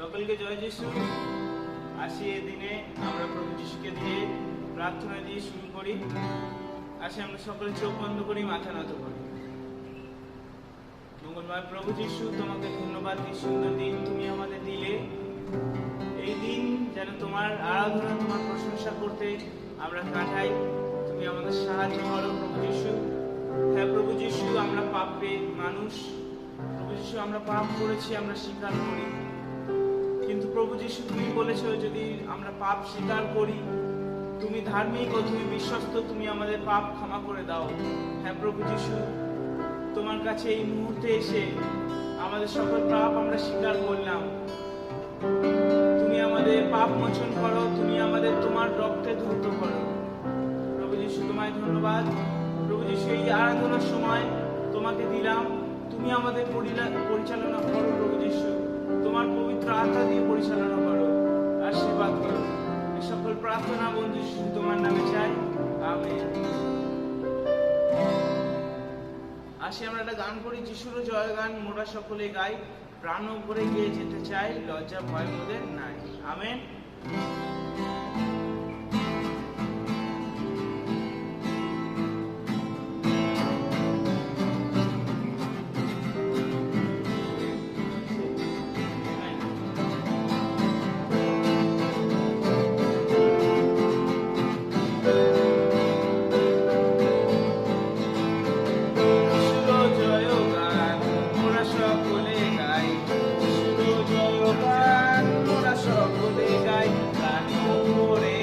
সকলকে জয় যিশু। আসি এই দিনে আমরা প্রভু যিশুকে দিয়ে প্রার্থনা দিয়ে শুরু করি। আসি আমরা সকলে চোখ বন্ধ করি, মাথা নত করি। মঙ্গলময় প্রভু যিশু, তোমাকে ধন্যবাদ, এই সুন্দর দিন তুমি আমাদের দিলে। এই দিন যেন তোমার আরাধনা, তোমার প্রশংসা করতে আমরা কাটাই। তুমি আমাদের সাহায্য করো প্রভু যিশু। হ্যাঁ প্রভু যিশু, আমরা পাপে মানুষ। প্রভু যিশু, আমরা পাপ করেছি, আমরা স্বীকার করি। কিন্তু প্রভু যিশু, তুমি বলেছো যদি আমরা পাপ স্বীকার করি, তুমি ধার্মিক ও তুমি বিশ্বস্ত, তুমি আমাদের পাপ ক্ষমা করে দাও। হ্যাঁ প্রভু যিশু, তোমার কাছে এই মুহূর্তে এসে আমাদের সকল পাপ আমরা স্বীকার করলাম। তুমি আমাদের পাপ মোচন করো, তুমি আমাদের তোমার রক্তে ধৌত করো। প্রভু যিশু, তোমায় ধন্যবাদ। প্রভু যিশু, এই আরাধনার সময় তোমাকে দিলাম, তুমি আমাদের পরিচালনা করো। প্রভু যিশু, তোমার পবিত্র আত্মা দিয়ে পরিচালনা করো, আশীর্বাদ করো। এই সকল প্রার্থনা বন্ধু যিশু তোমার নামে চাই, আমেন। আসি আমরা একটা গান করি, যিশুর জয় গান মোরা সকলে গাই, প্রাণ ভরে গিয়ে যেতে চাই, লজ্জা ভয় মোদের নাই। আমেন। সকলে গাই, প্রাণ ভরে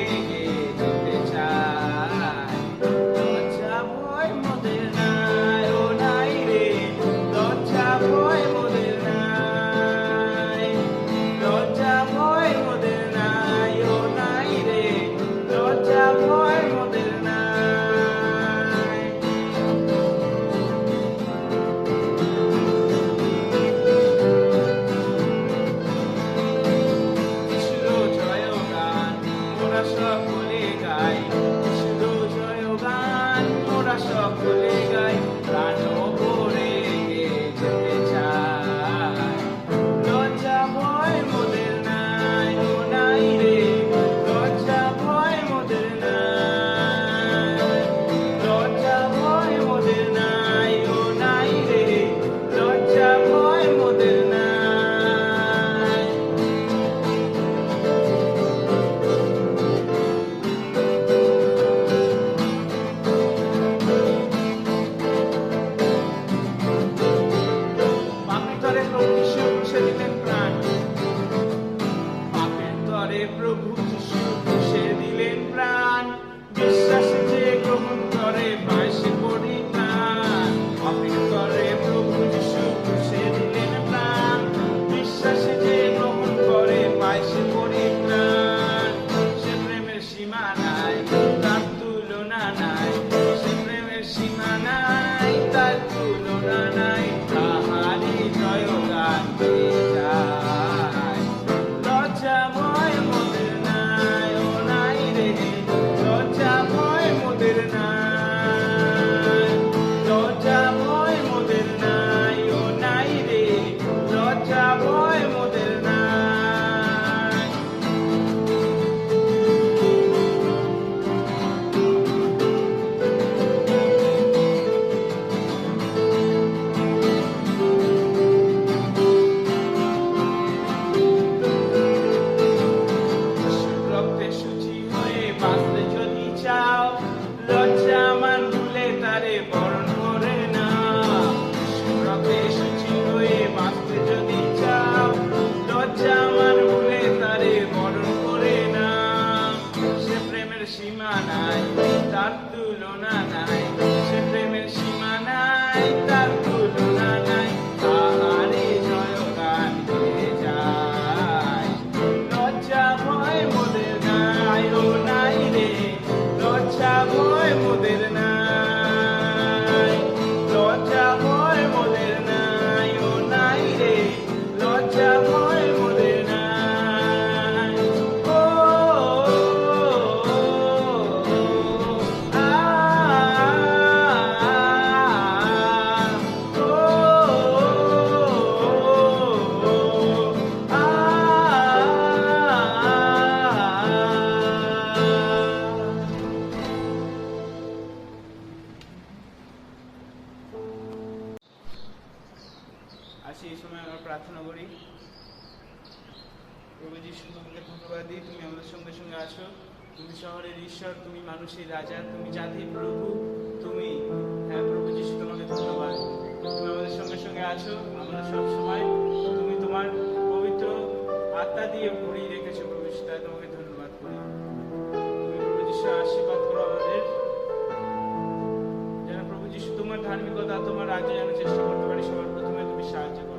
যিশু, তোমাকে ধন্যবাদ দিই, তুমি আমাদের সঙ্গে সঙ্গে আছো। তুমি শহরের ঈশ্বর, তুমি মানুষের রাজা, তুমি জাতির প্রভু, তুমি, হ্যাঁ প্রভু যিশু, তোমাকে ধন্যবাদ। তুমি আমাদের সঙ্গে সঙ্গে আছো, আমরা সব সময় তুমি তোমার পবিত্র আত্মা দিয়ে ভরিয়ে রেখেছো প্রভু যিশু, তাই তোমাকে ধন্যবাদ করি। তুমি প্রভু যিশু আশীর্বাদ করো আমাদের, যেন প্রভু যিশু তোমার ধার্মিকতা, তোমার রাজ্য যেন চেষ্টা করতে পারি, সবার প্রথমে তুমি সাহায্য করো।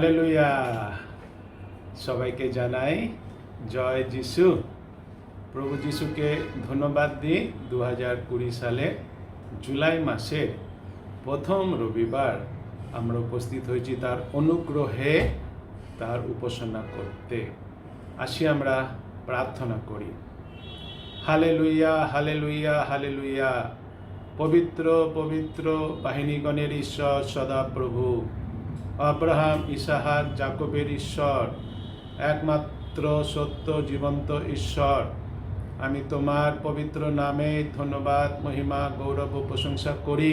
হালেলুয়া। সবাইকে জানাই জয় যিশু। প্রভু যিশুকে ধন্যবাদ দিই। 2020 সালে জুলাই মাসের প্রথম রবিবার আমরা উপস্থিত হয়েছি তার অনুগ্রহে, তার উপাসনা করতে। আসি আমরা প্রার্থনা করি। Hallelujah, hallelujah, hallelujah. পবিত্র পবিত্র বাহিনীগণের ঈশ্বর সদাপ্রভু, আব্রাহাম, ইসাহাক, যাকবের ঈশ্বর, একমাত্র সত্য জীবন্ত ঈশ্বর, আমি তোমার পবিত্র নামে ধন্যবাদ, মহিমা, গৌরব ও প্রশংসা করি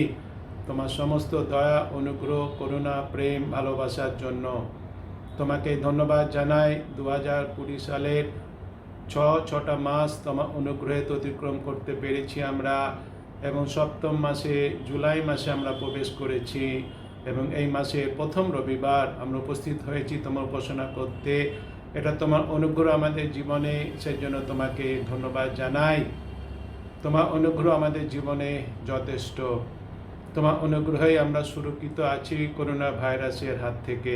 তোমার সমস্ত দয়া, অনুগ্রহ, করুণা, প্রেম, ভালোবাসার জন্য। তোমাকে ধন্যবাদ জানাই। 2020 সালের ছটা মাস তোমার অনুগ্রহে অতিক্রম করতে পেরেছি আমরা, এবং সপ্তম মাসে জুলাই মাসে আমরা প্রবেশ করেছি, এবং এই মাসের প্রথম রবিবার আমরা উপস্থিত হয়েছি তোমার উপাসনা করতে। এটা তোমার অনুগ্রহ আমাদের জীবনে, সেই জন্য তোমাকে ধন্যবাদ জানাই। তোমার অনুগ্রহ আমাদের জীবনে যথেষ্ট। তোমার অনুগ্রহে আমরা সুরক্ষিত আছি করোনা ভাইরাসের হাত থেকে।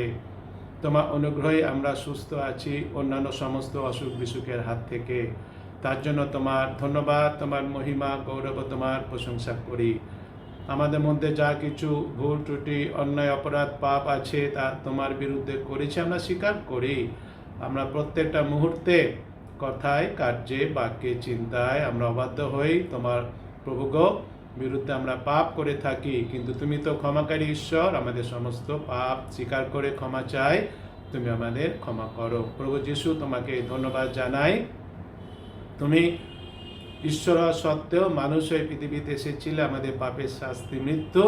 তোমার অনুগ্রহে আমরা সুস্থ আছি অন্যান্য সমস্ত অসুখ বিসুখের হাত থেকে। তার জন্য তোমার ধন্যবাদ, তোমার মহিমা, গৌরব, তোমার প্রশংসা করি। আমাদের মধ্যে যা কিছু ভুল ত্রুটি, অন্যায়, অপরাধ, পাপ আছে তা তোমার বিরুদ্ধে করেছি আমরা স্বীকার করি। আমরা প্রত্যেকটা মুহূর্তে কথায়, কার্যে, বাক্যে, চিন্তায় আমরা অবাধ্য হই। তোমার প্রভুগ বিরুদ্ধে আমরা পাপ করে থাকি, কিন্তু তুমি তো ক্ষমাকারী ঈশ্বর। আমাদের সমস্ত পাপ স্বীকার করে ক্ষমা চাই, তুমি আমাদের ক্ষমা করো। প্রভু যিশু, তোমাকে ধন্যবাদ জানাই। তুমি ঈশ্বর সত্ত্বেও মানুষ হয়ে পৃথিবীতে এসেছিলে আমাদের পাপের শাস্তি মৃত্যু।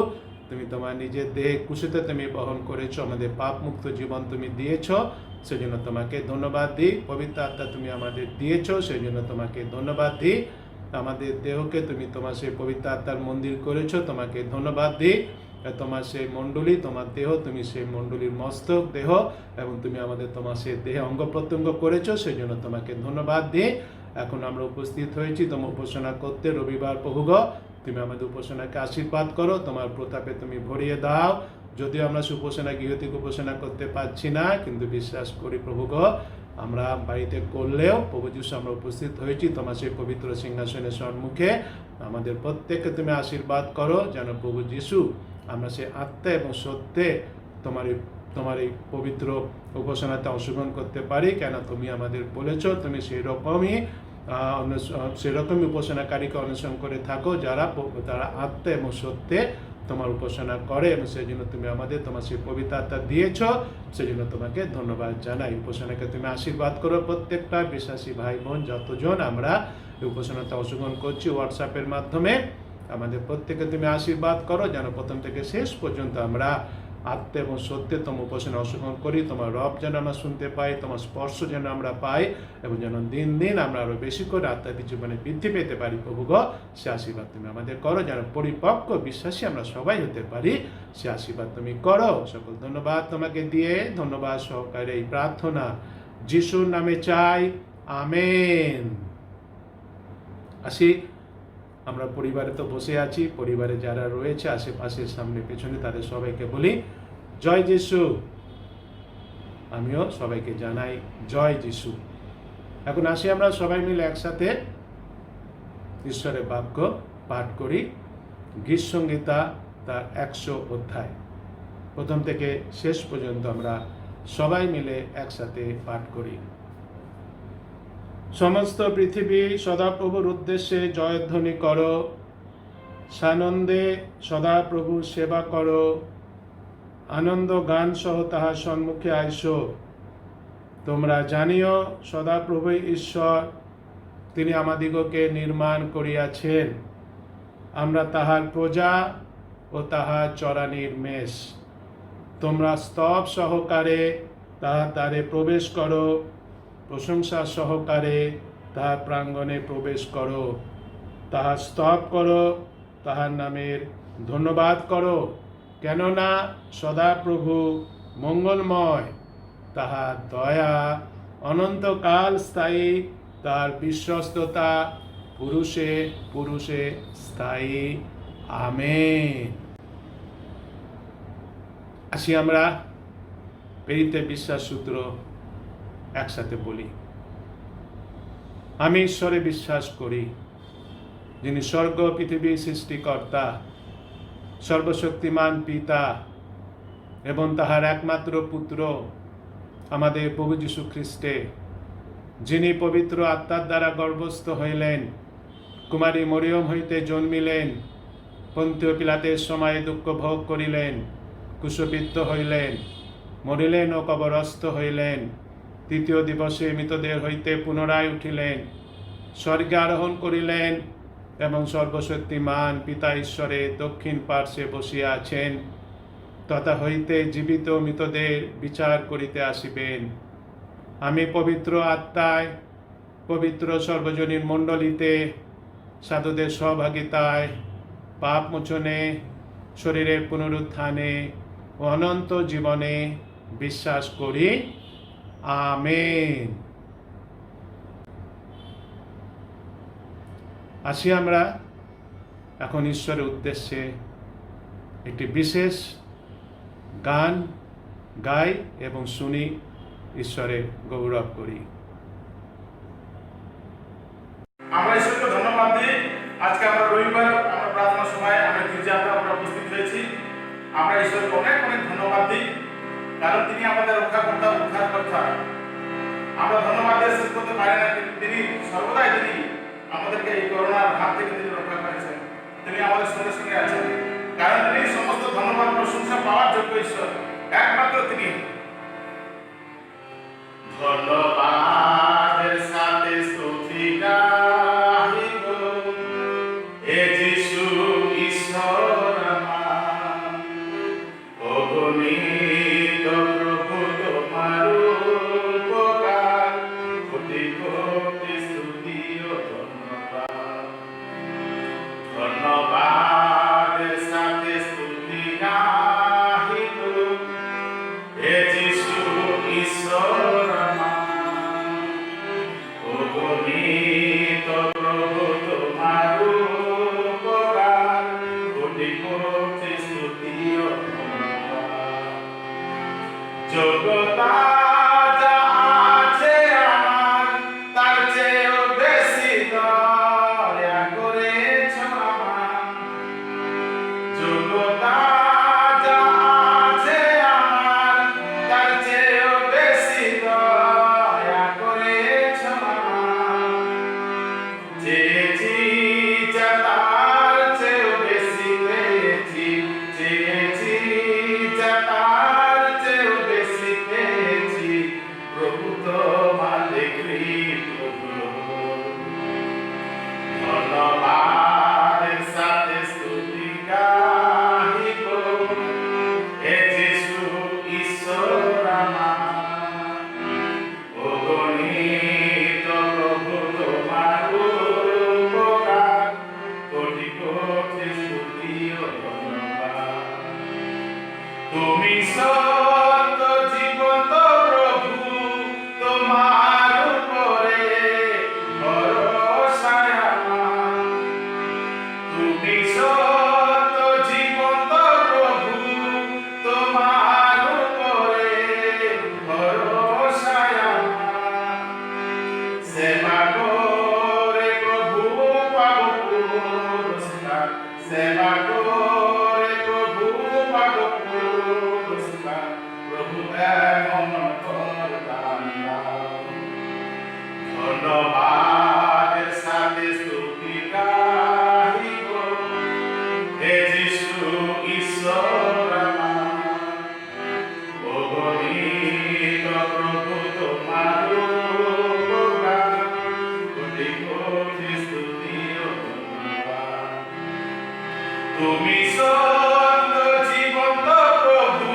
তুমি তোমার নিজের দেহে কুশিতে তুমি বহন করেছো, আমাদের পাপ মুক্ত জীবন তুমি দিয়েছ, সেজন্য তোমাকে ধন্যবাদ দিই। পবিত্র আত্মা তুমি আমাদের দিয়েছ, সেই জন্য তোমাকে ধন্যবাদ দিই। আমাদের দেহকে তুমি তোমার সেই পবিত্র আত্মার মন্দির করেছো, তোমাকে ধন্যবাদ দিই। তোমার সেই মণ্ডলী, তোমার দেহ, তুমি সেই মণ্ডলীর মস্তক দেহ, এবং তুমি আমাদের তোমার সেই দেহে অঙ্গ প্রত্যঙ্গ করেছো, সেই জন্য তোমাকে ধন্যবাদ দিই। এখন আমরা উপস্থিত হয়েছি তোমার উপাসনা করতে রবিবার। প্রভুগ, তুমি আমাদের উপাসনাকে আশীর্বাদ করো, তোমার প্রতাপে তুমি ভরিয়ে দাও। যদিও আমরা উপাসনা গৃহ থেকে উপাসনা করতে পারছি না, কিন্তু বিশ্বাস করি প্রভুগ আমরা বাড়িতে করলেও প্রভু যিশু আমরা উপস্থিত হয়েছি তোমার সেই পবিত্র সিংহাসনের সম্মুখে। আমাদের প্রত্যেককে তুমি আশীর্বাদ করো, যেন প্রভু যিশু আমরা সেই আত্মা এবং সত্যে তোমার এই পবিত্র উপাসনাতে অংশগ্রহণ করতে পারি। কেন তুমি আমাদের বলেছো তুমি সেরকমই উপাসনাকারীকে অনুসরণ করে থাকো তারা আত্মা এবং সত্যে তোমার উপাসনা করে, এবং সেই জন্য তুমি আমাদের তোমার সেই পবিত্র আত্মা দিয়েছ, সেই জন্য তোমাকে ধন্যবাদ জানাই। উপাসনাকে তুমি আশীর্বাদ করো। প্রত্যেকটা বিশ্বাসী ভাই বোন যতজন আমরা এই উপাসনাতে অংশগ্রহণ করছি হোয়াটসঅ্যাপের মাধ্যমে, আমাদের প্রত্যেকে তুমি আশীর্বাদ করো, যেন প্রথম থেকে শেষ পর্যন্ত আমরা আত্মা এবং সত্যে তোমার উপাসনা অংশগ্রহণ করি। তোমার রব যেন আমরা শুনতে পাই, তোমার স্পর্শ যেন আমরা পাই, এবং যেন দিন দিন আমরা আরো বেশি করে আত্মাদের জীবনে বৃদ্ধি পেতে পারি। প্রভুগ, সে আশীর্বাদ তুমি আমাদের করো, যেন পরিপক্ক বিশ্বাসী আমরা সবাই হতে পারি। সে আশীর্বাদ তুমি করো। সকল ধন্যবাদ তোমাকে দিয়ে, ধন্যবাদ সহকারে এই প্রার্থনা যিশুর নামে চাই, আমেন। আসি আমরা পরিবারে তো বসে আছি, পরিবারে যারা রয়েছে আশেপাশের সামনে পেছনে তাদের সবাইকে বলি জয় যিশু। আমিও সবাইকে জানাই জয় যিশু। এখন আসি আমরা সবাই মিলে একসাথে ঈশ্বরের বাক্য পাঠ করি। গীত সংহিতা তার 100 অধ্যায় প্রথম থেকে শেষ পর্যন্ত আমরা সবাই মিলে একসাথে পাঠ করি। সমস্ত পৃথিবী সদাপ্রভুর উদ্দেশ্যে জয়ধ্বনি করো, সানন্দে সদাপ্রভুর সেবা করো, আনন্দ গান সহ তাহার সম্মুখে আইসো। তোমরা জানিও সদাপ্রভুই ঈশ্বর, তিনি আমাদিগকে নির্মাণ করিয়াছেন। আমরা তাহার প্রজা ও তাহার চরানির মেষ। তোমরা স্তব সহকারে তাহার দ্বারে প্রবেশ করো, প্রশংসা সহকারে তাহার প্রাঙ্গণে প্রবেশ করো। তাহার স্তব করো, তাহার নামের ধন্যবাদ করো, কেননা সদাপ্রভু মঙ্গলময়, তাহার দয়া অনন্তকাল স্থায়ী, তার বিশ্বস্ততা পুরুষে পুরুষে স্থায়ী, আমেন। আসি আমরা পেরিতে বিশ্বাস সূত্র একসাথে বলি। আমি ঈশ্বরে বিশ্বাস করি, যিনি স্বর্গ পৃথিবীর সৃষ্টিকর্তা, সর্বশক্তিমান পিতা এবং তাহার একমাত্র পুত্র আমাদের প্রভু যীশু খ্রিস্টে, যিনি পবিত্র আত্মার দ্বারা গর্ভস্থ হইলেন, কুমারী মরিয়ম হইতে জন্মিলেন, পন্তীয় পিলাতের সময়ে দুঃখ ভোগ করিলেন, ক্রুশবিদ্ধ হইলেন, মরিলেন ও কবরস্থ হইলেন, তৃতীয় দিবসে মৃতদের হইতে পুনরায় উঠিলেন, স্বর্গে আরোহণ করিলেন এবং সর্বশক্তিমান পিতা ঈশ্বরের দক্ষিণ পার্শ্বে বসিয়া আছেন, তথা হইতে জীবিত মৃতদের বিচার করিতে আসিবেন। আমি পবিত্র আত্মায়, পবিত্র সর্বজনীন মণ্ডলীতে, সাধুদের সহভাগিতায়, পাপ মোচনে, শরীরের পুনরুত্থানে ও অনন্ত জীবনে বিশ্বাস করি। আমেন। আসি আমরা এখন ঈশ্বরের উদ্দেশ্যে একটি বিশেষ গান গাই এবং শুনি, ঈশ্বরের গৌরব করি। আমরা ঈশ্বরকে ধন্যবাদ দিই। আজকে আমরা রবিবার, আমরা প্রার্থনা সময় আমরা গির্জাতে আমরা উপস্থিত হয়েছি। আমরা ঈশ্বরকে অনেক অনেক ধন্যবাদ দিই, কারণ তিনি আমাদের রক্ষাকর্তা, উদ্ধারকর্তা। আমরা ধন্যবাদ দিয়ে শেষ করতে পারি না। তিনি সর্বদাই আমাদেরকে এই করোনার হাত থেকে তিনি রক্ষা করেছেন। তিনি আমাদের সঙ্গে সঙ্গে আছেন, কারণ তিনি সমস্ত ধন্যবাদ প্রশংসা পাওয়ার যোগ্য ঈশ্বর, একমাত্র তিনি। ধন্যবাদের সাথে স্তুতি গাহিব, হে যিশু ঈশ্বর আমার। অগণিত প্রভু তোমার উপকার, কোটি কোটি স্তুতি ও ধন্যবাদ। ধন্যবাদের সাথে স্তুতি গাহিব, হে যিশু ঈশ্বর আমার। অগণিত প্রভু তোমার উপকার, কোটি কোটি স্তুতি ও ধন্যবাদ। যোগ্যতা যা আছে আমার, তার চেয়েও বেশি দয়া করেছ আমার। যোগ্যতা যা আছে আমার, তার চেয়েও বেশি দয়া করেছ আমার। চেয়েছি যা তার চেয়েও বেশি পেয়েছি, চেয়েছি যা তার চেয়েও বেশি পেয়েছি, প্রভু তোমাদের কৃপা। ধন্যবাদের সাথে স্তুতি গাহিব, হে যিশু ঈশ্বর আমার। অগণিত প্রভু তোমার উপকার, কোটি কোটি স্তুতি ও ধন্যবাদ। তুমি সত্য জীবন্ত প্রভু, তোমার উপরে ভরসা আমার। তুমি সত্য জীবন্ত প্রভু, তোমার উপরে ভরসা আমার। সেবা করে প্রভু পাব পুরস্কার, সেবা করে প্রভু পাব পুরস্কার, প্রভু এমন করদান দাও। ধন্যবাদের সাথে স্তুতি গাহিব, হে যিশু ঈশ্বর আমার। অগণিত প্রভু তোমার উপকার, কোটি কোটি স্তুতি ও ধন্যবাদ। তুমি সত্য জীবন্ত প্রভু,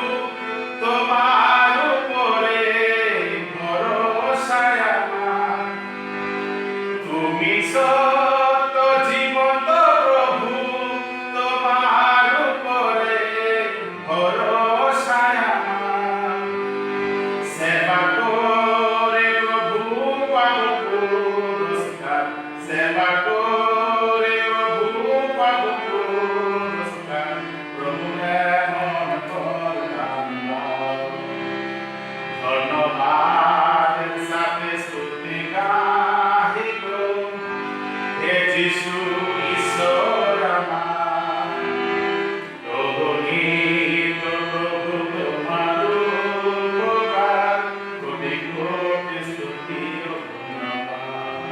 তোমার উপরে ভরসা আমার। তুমি সত্য জীবন্ত প্রভু, তোমার উপরে ভরসা আমার। সেবা করে প্রভু পাব পুরস্কার, সেবা করে প্রভু পাব পুরস্কার, প্রভু এমন করদান দাও। যিশু ঈশ্বর আমার, অগণিত প্রভু তোমার উপকার, কোটি কোটি স্তুতি ও ধন্যবাদ।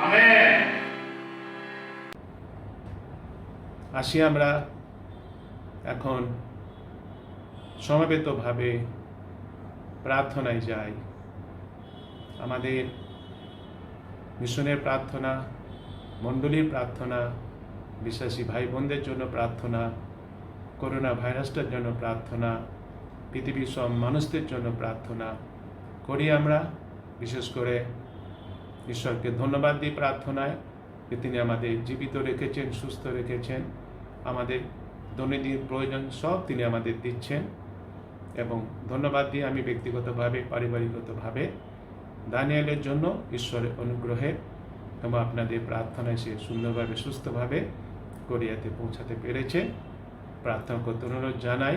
আমেন। আসি আমরা এখন সমবেতভাবে প্রার্থনায় যাই। আমাদের মিশনের প্রার্থনা, মণ্ডলীর প্রার্থনা, বিশ্বাসী ভাই বোনদের জন্য প্রার্থনা, করোনা ভাইরাসটার জন্য প্রার্থনা, পৃথিবীর সব মানুষদের জন্য প্রার্থনা করি আমরা। বিশেষ করে ঈশ্বরকে ধন্যবাদ দিই প্রার্থনায় যে তিনি আমাদের জীবিত রেখেছেন, সুস্থ রেখেছেন, আমাদের দৈনন্দিন প্রয়োজন সব তিনি আমাদের দিচ্ছেন। এবং ধন্যবাদ দিয়ে আমি ব্যক্তিগতভাবে, পারিবারিকভাবে দানিয়েলের জন্য ঈশ্বরের অনুগ্রহে এবং আপনাদের প্রার্থনায় সে সুন্দরভাবে সুস্থভাবে কোরিয়াতে পৌঁছাতে পেরেছে। প্রার্থনা করতে অনুরোধ জানাই,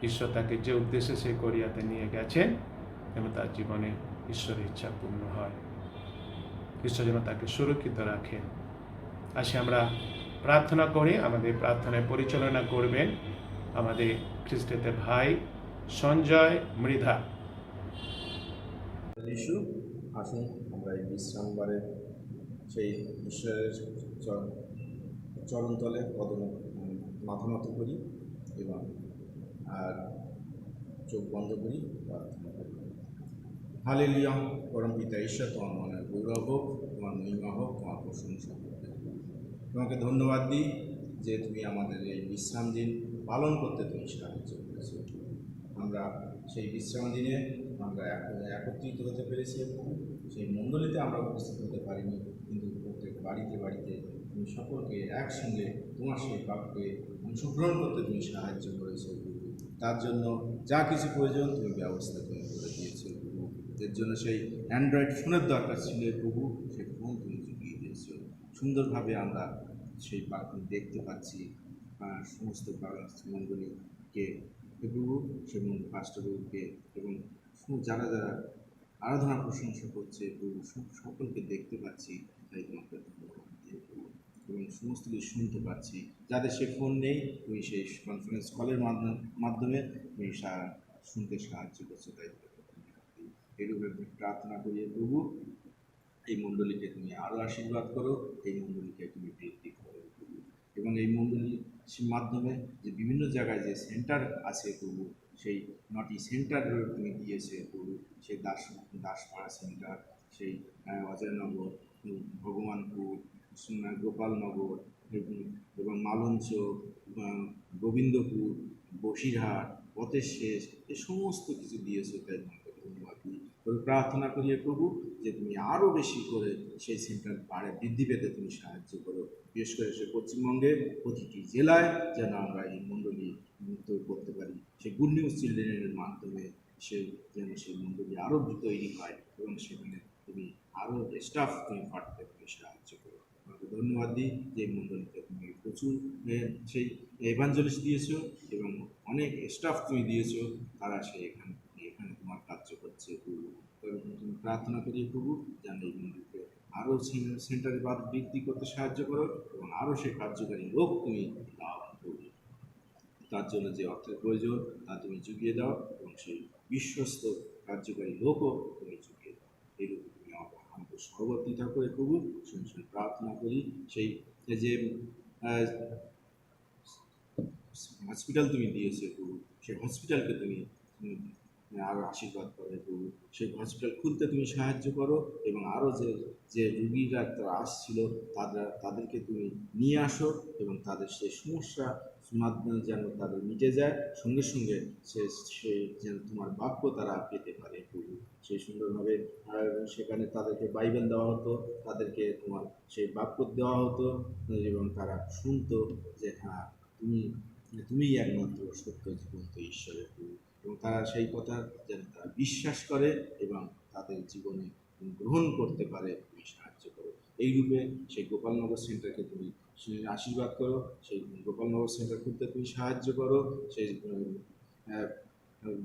ঈশ্বর তাকে যে উদ্দেশ্যে সে কোরিয়াতে নিয়ে গেছেন এবং তার জীবনে ঈশ্বরের ইচ্ছা পূর্ণ হয়। ঈশ্বর যেন তাকে সুরক্ষিত রাখেন। আসে আমরা প্রার্থনা করি। আমাদের প্রার্থনায় পরিচালনা করবেন আমাদের খ্রিস্টেতে ভাই সঞ্জয় মৃধা। যিশু, আসুন আমরা এই বিশ্রামবারে সেই ঈশ্বরের চরণতলে মাথা নত করি এবং আর চোখ বন্ধ করি, প্রার্থনা করি। হালেলুয়া। পরম পিতা ঈশ্বর, তোমার মনের গৌরব হোক, তোমার মহিমা হোক, তোমার প্রশংসা হোক। তোমাকে ধন্যবাদ দিই যে তুমি আমাদের এই বিশ্রাম দিন পালন করতে তুমি সাহায্য করেছো। আমরা সেই বিশ্রাম দিনে আমরা একত্রিত হতে পেরেছি এবং সেই মণ্ডলীতে আমরা উপস্থিত হতে পারিনি, কিন্তু প্রত্যেক বাড়িতে বাড়িতে তুমি সকলকে একসঙ্গে তোমার সেই বাক্যে অংশগ্রহণ করতে তুমি সাহায্য করেছো। তার জন্য যা কিছু প্রয়োজন তুমি ব্যবস্থা তুমি করে দিয়েছো প্রভু। এর জন্য সেই অ্যান্ড্রয়েড ফোনের দরকার ছিল প্রভু, সেই ফোন তুমি জুগিয়ে দিয়েছো। সুন্দরভাবে আমরা সেই বাক্য দেখতে পাচ্ছি। সমস্ত মণ্ডলীকে প্রভু, এবং পাস্টরকে এবং যারা যারা আরাধনা প্রশংসা করছে প্রভু, সকলকে দেখতে পাচ্ছি। তাই তোমাকে ধন্যবাদ দিই প্রভু। এবং সমস্ত কিছু শুনতে পাচ্ছি। যাদের সে ফোন নেই, তুমি সেই কনফারেন্স কলের মাধ্যমে তুমি শুনতে সাহায্য করছো। তাই এরূপে প্রার্থনা করি প্রভু, এই মণ্ডলীকে তুমি আরও আশীর্বাদ করো, এই মণ্ডলীকে তুমি বৃদ্ধি করো প্রভু। এবং এই মণ্ডলীর মাধ্যমে যে বিভিন্ন জায়গায় যে সেন্টার আছে প্রভু, সেই 9টি সেন্টার তুমি দিয়েছে প্রভু। সেই দাসপাড়া সেন্টার, সেই অজয়নগর, ভগবানপুর, গোপালনগর এবং মালঞ্চ, গোবিন্দপুর, বসিরহাট, পথের শেষ, এই সমস্ত কিছু দিয়েছে। তাই তোমাকে ধন্যবাদ দিই। প্রার্থনা করি প্রভু যে তুমি আরও বেশি করে সেই সেন্টার বাড়ে বৃদ্ধি পেতে তুমি সাহায্য করো। বিশেষ করে সে পশ্চিমবঙ্গের প্রতিটি জেলায় যেন আমরা এই মণ্ডলী করতে পারি। সেই গুড নিউজ চিলড্রেনের মাধ্যমে যেন সেই মণ্ডলী আরও তৈরি হয় এবং সেখানে তুমি আরও স্টাফ তুমি পাঠাতে তুমি সাহায্য করো। তোমাকে ধন্যবাদ দিই যে মণ্ডলীতে তুমি প্রচুর সেই এভাঞ্জেলিস্ট দিয়েছো এবং অনেক স্টাফ তুমি দিয়েছো, তারা এখানে তোমার কার্য করছে প্রভু। তুমি প্রার্থনা করি প্রভু যেন এই মন্দিরকে আরও সেন্টারে বৃদ্ধি করতে সাহায্য করো এবং আরও সেই কার্যকারী লোক তুমি দাও প্রভু। তার জন্য যে অর্থের প্রয়োজন তা তুমি জুগিয়ে দাও এবং সেই বিশ্বস্ত কার্যকারী লোকও তুমি জুগিয়ে দাও। এইরূপ তুমি আমাকে সর্বত্রিতা করে প্রভু শুনে প্রার্থনা করি। সেই যে হসপিটাল তুমি দিয়েছে প্রভু, সেই হসপিটালকে তুমি আরও আশীর্বাদ করো প্রভু। সেই হসপিটাল খুলতে তুমি সাহায্য করো এবং আরও যে রুগীরা আসছিল তাদেরকে তুমি নিয়ে আসো এবং তাদের সেই সমস্যা মাধ্যমে যেন তাদের মিটে যায়, সঙ্গে সঙ্গে সে যেন তোমার বাক্য তারা পেতে পারে প্রভু। সেই সুন্দরভাবে সেখানে তাদেরকে বাইবেল দেওয়া হতো, তাদেরকে তোমার সেই বাক্য দেওয়া হতো এবং তারা শুনতো যে হ্যাঁ তুমিই একমাত্র সত্য জীবন্ত ঈশ্বরের প্রভু। এবং তারা সেই কথা যেন তারা বিশ্বাস করে এবং তাদের জীবনে গ্রহণ করতে পারে, তুমি সাহায্য করো। এইরূপে সেই গোপালনগর সেন্টারকে তুমি আশীর্বাদ করো, সেই গোপালনগর সেন্টার খুলতে তুমি সাহায্য করো। সেই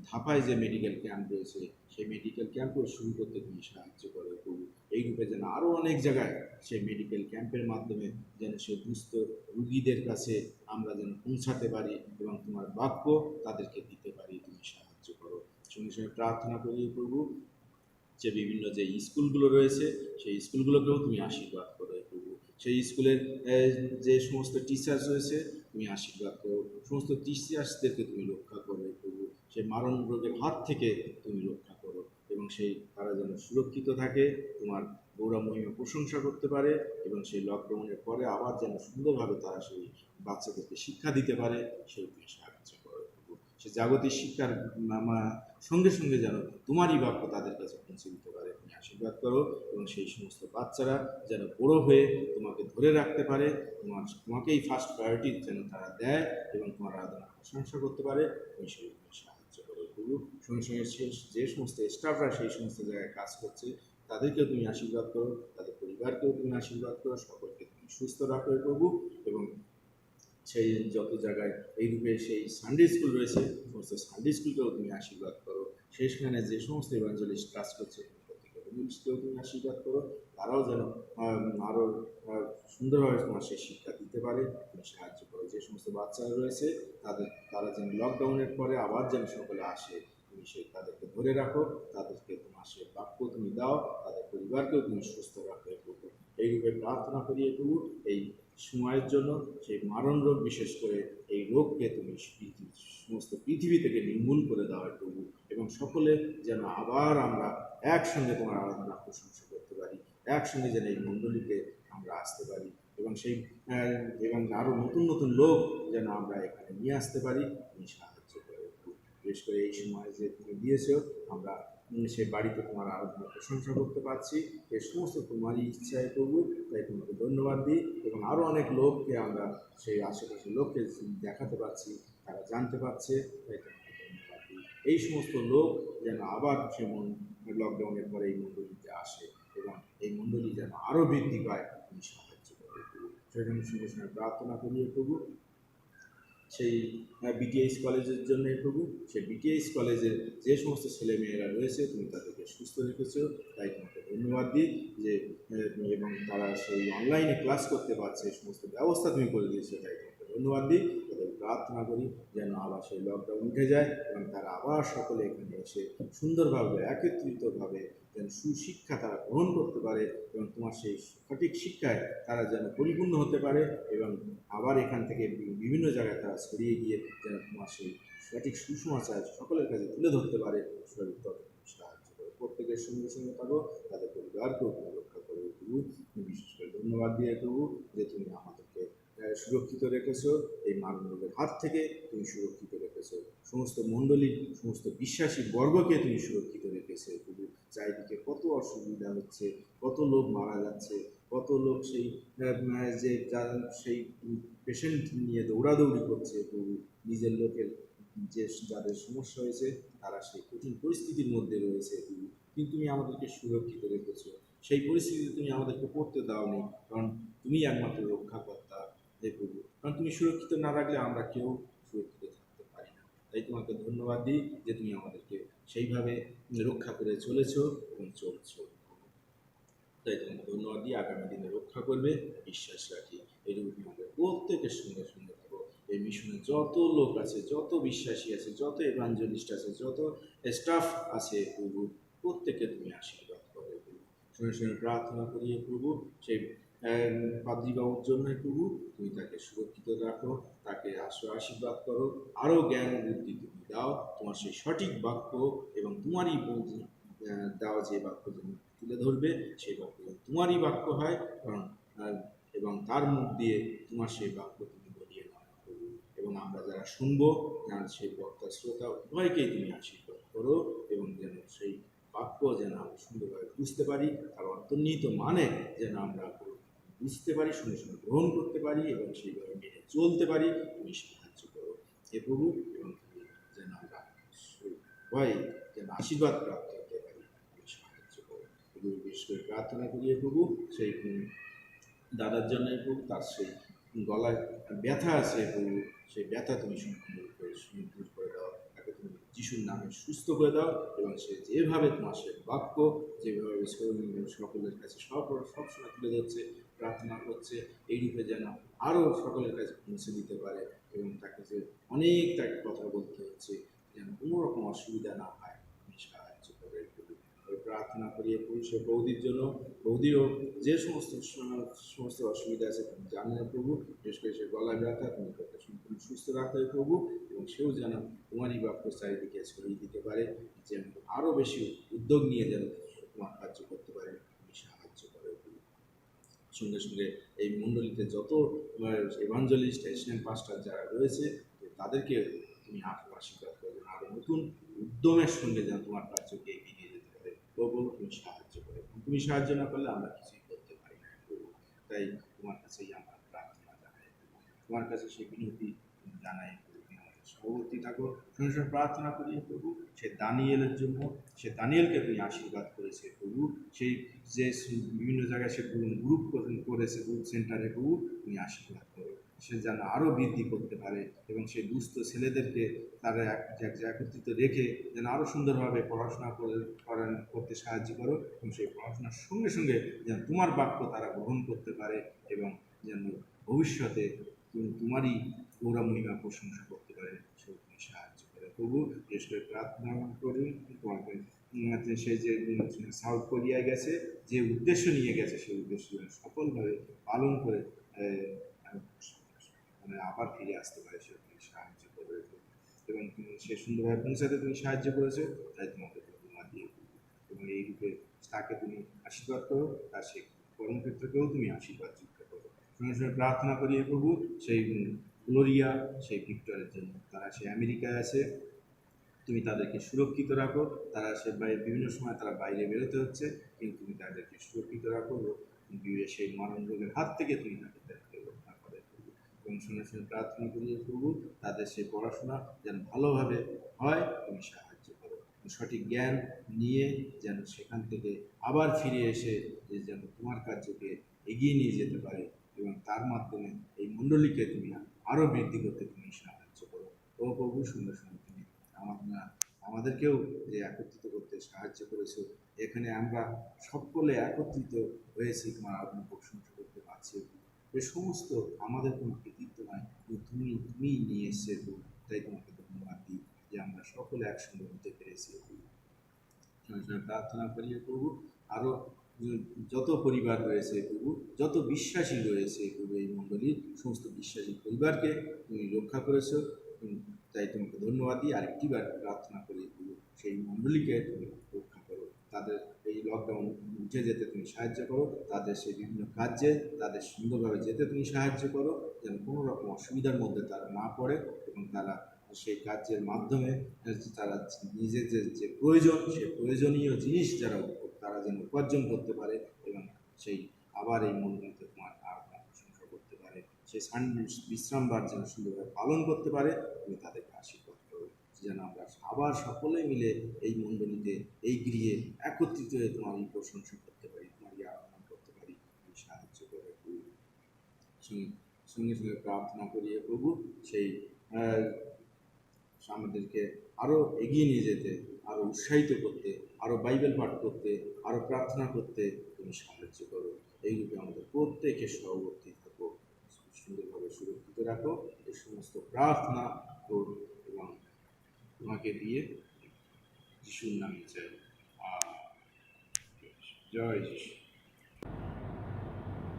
ধাপায় যে মেডিকেল ক্যাম্প রয়েছে সেই মেডিকেল ক্যাম্পও শুরু করতে তুমি সাহায্য করো প্রভু। এই রূপে যেন আরও অনেক জায়গায় সেই মেডিকেল ক্যাম্পের মাধ্যমে যেন সেই দুস্থ রুগীদের কাছে আমরা যেন পৌঁছাতে পারি এবং তোমার বাক্য তাদেরকে দিতে পারি, তুমি সাহায্য করো। সঙ্গে সঙ্গে প্রার্থনা করি প্রভু যে বিভিন্ন যে স্কুলগুলো রয়েছে সেই স্কুলগুলোকেও তুমি আশীর্বাদ করো প্রভু। সেই স্কুলের যে সমস্ত টিচার্স রয়েছে তুমি আশীর্বাদ করো, সমস্ত টিচার্সদেরকে তুমি রক্ষা করো প্রভু। সেই মারণ রোগের হাত থেকে তুমি রক্ষা করো এবং সেই তারা যেন সুরক্ষিত থাকে, তোমার গৌরব মহিমা প্রশংসা করতে পারে এবং সেই লকডাউনের পরে আবার যেন সুন্দরভাবে তারা সেই বাচ্চাদেরকে শিক্ষা দিতে পারে, সেই তুমি সাহায্য করো প্রভু। সে জাগতিক শিক্ষার সঙ্গে সঙ্গে যেন তোমারই বাক্য তাদের কাছে পৌঁছে দিতে পারে, তুমি আশীর্বাদ করো এবং সেই সমস্ত বাচ্চারা যেন বড় হয়ে তোমাকে ধরে রাখতে পারে, তোমাকেই ফার্স্ট প্রায়োরিটি যেন তারা দেয় এবং তোমার আরাধনা প্রশংসা করতে পারে, তুমি সেই সাহায্য করো প্রভু। সঙ্গে সঙ্গে যে সমস্ত স্টাফরা সেই সমস্ত জায়গায় কাজ করছে তাদেরকেও তুমি আশীর্বাদ করো, তাদের পরিবারকেও তুমি আশীর্বাদ করো, সকলকে তুমি সুস্থ রাখো প্রভু। এবং সেই যত জায়গায় এই রূপে সেই সানডে স্কুল রয়েছে সমস্ত সানডে স্কুলকেও তুমি আশীর্বাদ করো। সেখানে যে সমস্ত ইভাঞ্জেলিস্ট কাজ করছে প্রত্যেককে ইভাঞ্জেলিস্টকেও তুমি আশীর্বাদ করো, তারাও যেন আরও সুন্দরভাবে তোমার সেই শিক্ষা দিতে পারে, তুমি সাহায্য করো। যে সমস্ত বাচ্চারা রয়েছে তারা যেন লকডাউনের পরে আবার যেন সকলে আসে, তুমি সেই তাদেরকে ধরে রাখো, তাদেরকে তোমার সেই বাক্য তুমি দাও, তাদের পরিবারকেও তুমি সুস্থ রাখো প্রভু। এই রূপে প্রার্থনা করি প্রভু এই সময়ের জন্য। সেই মারণ রোগ বিশেষ করে এই রোগকে তুমি সমস্ত পৃথিবী থেকে নির্মূল করে দাও প্রভু এবং সকলে যেন আবার আমরা একসঙ্গে তোমার আরাধনা প্রশংসা করতে পারি, একসঙ্গে যেন এই মণ্ডলীতে আমরা আসতে পারি এবং এবং আরও নতুন নতুন লোক যেন আমরা এখানে নিয়ে আসতে পারি, তুমি সাহায্য করে প্রভু। বিশেষ করে এই সময় যে তুমি দিয়েছো আমরা সেই বাড়িতে তোমার আরাধনা প্রশংসা করতে পারছি, এই সমস্ত তোমারই ইচ্ছায় প্রভু, তাই তোমাকে ধন্যবাদ দিই এবং আরও অনেক লোককে আমরা সেই আশেপাশের লোককে দেখাতে পারছি, তারা জানতে পারছে, তাই তোমাকে ধন্যবাদ দিই। এই সমস্ত লোক যেন আবার সে লকডাউনের পরে এই মণ্ডলীতে আসে এবং এই মণ্ডলী যেন আরও বৃদ্ধি পায়, তুমি সাহায্য করো প্রভু। সেজন্য সঙ্গে সঙ্গে প্রার্থনা করি প্রভু সেই বিটিএইচ কলেজের জন্য প্রভু। সেই বিটিএইচ কলেজের যে সমস্ত ছেলেমেয়েরা রয়েছে তুমি তাদেরকে সুস্থ রেখেছো, তাই তোমাকে ধন্যবাদ দিই যে এবং তারা সেই অনলাইনে ক্লাস করতে পারছে, সমস্ত ব্যবস্থা তুমি করে দিয়েছো, তাই তোমাকে ধন্যবাদ দিই। তাদের প্রার্থনা করি যেন আবার সেই লকডাউন উঠে যায় এবং তারা আবার সকলে এখানে এসে সুন্দরভাবে একত্রিতভাবে যেন সুশিক্ষা তারা গ্রহণ করতে পারে এবং তোমার সেই সঠিক শিক্ষায় তারা যেন পরিপূর্ণ হতে পারে এবং আবার এখান থেকে বিভিন্ন জায়গায় তারা ছড়িয়ে গিয়ে যেন তোমার সেই সঠিক সুসমাচার সকলের কাছে তুলে ধরতে পারে, সাহায্য করে। প্রত্যেকের সঙ্গে সঙ্গে থাকো, তাদের পরিবারকেও তুমি রক্ষা করে প্রভু। বিশেষ করে ধন্যবাদ দিয়ে প্রভু যে তুমি আমাদেরকে সুরক্ষিত রেখেছো, এই মারণ রোগের হাত থেকে তুমি সুরক্ষিত রেখেছো, সমস্ত মণ্ডলী সমস্ত বিশ্বাসী বর্গকে তুমি সুরক্ষিত রেখেছো প্রভু। চারিদিকে কত অসুবিধা হচ্ছে, কত লোক মারা যাচ্ছে, কত লোক সেই যে সেই পেশেন্ট নিয়ে দৌড়াদৌড়ি করছে প্রভু, নিজের লোকের যে যাদের সমস্যা হয়েছে তারা সেই কঠিন পরিস্থিতির মধ্যে রয়েছে প্রভু, কিন্তু তুমি আমাদেরকে সুরক্ষিত রেখেছো। সেই পরিস্থিতিতে তুমি আমাদেরকে পড়তে দাওনি, কারণ তুমি একমাত্র রক্ষাকর্তা হে প্রভু, কারণ তুমি সুরক্ষিত না রাখলে আমরা কেউ সুরক্ষিত থাকতে পারি না। তাই তোমাকে ধন্যবাদ দিই যে তুমি আমাদেরকে সেইভাবে রক্ষা করে চলেছো এবং চলছো। তাই তোমাকে ধন্যবাদ দিই, আগামী দিনে রক্ষা করবে বিশ্বাস রাখি। এইরকম আমাদের প্রত্যেকের সঙ্গে সঙ্গে থাকো। এই মিশনে যত লোক আছে, যত বিশ্বাসী আছে, যত এভাঞ্জেলিস্ট আছে, যত স্টাফ আছে প্রভু, প্রত্যেককে তুমি আশীর্বাদ করো প্রভু। সঙ্গে সঙ্গে প্রার্থনা করি প্রভু সেই পাদ্রীবাবুর জন্য প্রভু, তুমি তাকে সুরক্ষিত রাখো, তাকে আশীর্বাদ করো, আরও জ্ঞান বুদ্ধি তুমি দাও, তোমার সেই সঠিক বাক্য এবং তোমারই দেওয়া যে বাক্য তুমি তুলে ধরবে সেই বাক্য তোমারই বাক্য হয়, কারণ এবং তার মুখ দিয়ে তোমার সেই বাক্য তুমি বলিয়ে নাও প্রভু। এবং আমরা যারা শুনবো সেই বক্তা শ্রোতা উভয়কেই তুমি আশীর্বাদ করো এবং যেন সেই বাক্য যেন আমরা সুন্দরভাবে বুঝতে পারি, তার অন্তর্নিহিত মানে যেন আমরা বুঝতে পারি, সঙ্গে সঙ্গে গ্রহণ করতে পারি এবং সেইভাবে মেনে চলতে পারি, তুমি সাহায্য করো হে প্রভু। এবং তুমি যেন আমরা উভয় যেন আশীর্বাদ প্রাপ্ত হতে পারি, তুমি সাহায্য করো। বিশেষ করে প্রার্থনা করি প্রভু সেই দাদার জন্য প্রভু, তার সেই গলায় ব্যথা আছে প্রভু, সেই ব্যথা তুমি সম্পূর্ণ দূর করে দাও, তাকে তুমি যিশুর নামে সুস্থ করে দাও, এবং সে যেভাবে তোমার সে বাক্য যেভাবে সকলের কাছে সবসময় তুলে ধরছে, প্রার্থনা করছে, এই রূপে যেন আরও সকলের কাছে পৌঁছে দিতে পারে, এবং তাকে যে তাকে কথা বলতে হচ্ছে, যেন কোনো রকম অসুবিধা না হয়, তুমি সাহায্য করে। প্রার্থনা করি সে বৌদির জন্য, বৌদিরও যে সমস্ত অসুবিধা আছে তুমি জানো না প্রভু, বিশেষ করে সে গলায় ব্যথা, তুমি তাকে সম্পূর্ণ সুস্থ রাখতে হবে প্রভু, এবং সেও যেন তোমারই বাক্য চারিদিকে ছড়িয়ে দিতে পারে, যেন আরও বেশি উদ্যোগ নিয়ে যেন তোমার কার্য করতে পারে, তুমি সাহায্য করে। সঙ্গে সঙ্গে এই মণ্ডলীতে যত এভাঞ্জেলিস্ট, এশিয়ান পাস্টার যারা রয়েছে, তাদেরকে তুমি আশীর্বাদ করবে, আরও নতুন উদ্যমের সঙ্গে যেন তোমার কার্যকে এগিয়ে নিয়ে যেতে পারে প্রভু, তুমি সাহায্য করে। তুমি সাহায্য না করলে আমরা কিছুই করতে পারি না প্রভু। তাই তোমার কাছেই আমরা প্রার্থনা জানাই, তোমার কাছে সেই বিনতি জানাই, আমাদের সহবর্তী থাকো। সঙ্গে সঙ্গে প্রার্থনা করি প্রভু সে দানিয়েলের জন্য, সে দানিয়েলকে তুমি আশীর্বাদ করেছে প্রভু, সেই যে বিভিন্ন জায়গায় সে গ্রুপ করেছে, গ্রুপ সেন্টারে প্রভু তুমি আশীর্বাদ করো, সে যেন আরও বৃদ্ধি করতে পারে, এবং সেই দুস্থ ছেলেদেরকে তারা একত্রিত রেখে যেন আরও সুন্দরভাবে পড়াশোনা করতে সাহায্য করো, এবং সেই পড়াশোনার সঙ্গে সঙ্গে যেন তোমার বাক্য তারা গ্রহণ করতে পারে, এবং যেন ভবিষ্যতে তোমারই গৌরবমহিমা প্রশংসা করতে পারে, সে তুমি সাহায্য করে প্রভু। বিশেষ করে প্রার্থনা করি তোমাকে, সে যে সাউথ কোরিয়ায় গেছে, যে উদ্দেশ্য নিয়ে গেছে, সেই উদ্দেশ্য সফলভাবে পালন করে আবার ফিরে আসতে পারে, সে তুমি সাহায্য করবে, এবং সে সুন্দরভাবে পৌঁছাতে তুমি সাহায্য করেছো, তাই তোমাকে ধন্যবাদ দিয়ে, এবং এই রূপে তাকে তুমি আশীর্বাদ করো, তার সেই কর্মক্ষেত্রকেও তুমি আশীর্বাদ যুক্ত করো। সঙ্গে সঙ্গে প্রার্থনা করি প্রভু সেই গ্লোরিয়া, সেই ভিক্টরের জন্য, তারা সে আমেরিকায় আছে, তুমি তাদেরকে সুরক্ষিত রাখো, তারা সে বিভিন্ন সময় তারা বাইরে বেরোতে হচ্ছে, কিন্তু তুমি তাদেরকে সুরক্ষিত রাখো, সেই মারণ রোগের হাত থেকে তুমি তাদেরকে রক্ষা করে। এবং সঙ্গে সঙ্গে প্রার্থনা করি প্রভু তাদের সেই পড়াশোনা যেন ভালোভাবে হয়, তুমি সাহায্য করো, সঠিক জ্ঞান নিয়ে যেন সেখান থেকে আবার ফিরে এসে যেন তোমার কার্যকে এগিয়ে নিয়ে যেতে পারে, এবং তার মাধ্যমে এই মণ্ডলীকে তুমি আরও বৃদ্ধি করতে তুমি সাহায্য করো। ও প্রভু, সুন্দর সঙ্গে তুমি আমাদেরকেও যে একত্রিত করতে সাহায্য করেছো, এখানে আমরা সকলে একত্রিত হয়েছি তোমার আগুন প্রশংসা করতে পারছি। এ সমস্ত আমাদের কোনো কৃতিত্ব নয়, তুমি নিয়ে এসেছে, তাই তোমাকে ধন্যবাদ দিই যে আমরা সকলে একসঙ্গে হতে পেরেছি। প্রার্থনা করি প্রভু আরও যত পরিবার রয়েছে প্রভু, যত বিশ্বাসী রয়েছে প্রভু, এই মণ্ডলীর সমস্ত বিশ্বাসী পরিবারকে তুমি রক্ষা করেছো, তাই তোমাকে ধন্যবাদ দিই। আরেকটিবার প্রার্থনা করি প্রভু সেই মণ্ডলীকে তুমি রক্ষা করো, তাদের এই লকডাউন উঠে যেতে তুমি সাহায্য করো, তাদের সেই বিভিন্ন কাজে তাদের সুন্দরভাবে যেতে তুমি সাহায্য করো, যেন কোনো রকম অসুবিধার মধ্যে তারা না পড়ে, এবং তারা সেই কাজের মাধ্যমে তারা নিজেদের যে প্রয়োজন, সেই প্রয়োজনীয় জিনিস তারা যেন উপার্জন করতে পারে, এবং সেই আবার এই মণ্ডলীতে তোমার প্রশংসা করতে পারে, সেই বিশ্রামবার যেন সুন্দরভাবে পালন করতে পারে, তুমি তাদেরকে আশীর্বাদ করো, যেন আমরা আবার সকলে মিলে এই মণ্ডলীতে এই গৃহে একত্রিত হয়ে তোমার এই প্রশংসা করতে পারি, তোমার আরাধনা করতে পারি, তুমি সাহায্য করে। সঙ্গে সঙ্গে প্রার্থনা করি প্রভু সেই আমাদেরকে আরও এগিয়ে নিয়ে যেতে, আরও উৎসাহিত করতে, আরও বাইবেল পাঠ করতে, আরও প্রার্থনা করতে তুমি সাহায্য করো। এই রূপে আমাদের প্রত্যেকে সহবর্তী থাকো, সুন্দরভাবে সুরক্ষিত রাখো। এই সমস্ত প্রার্থনা এবং তোমাকে দিয়ে যিশুর নামে চাই, জয় যিশু।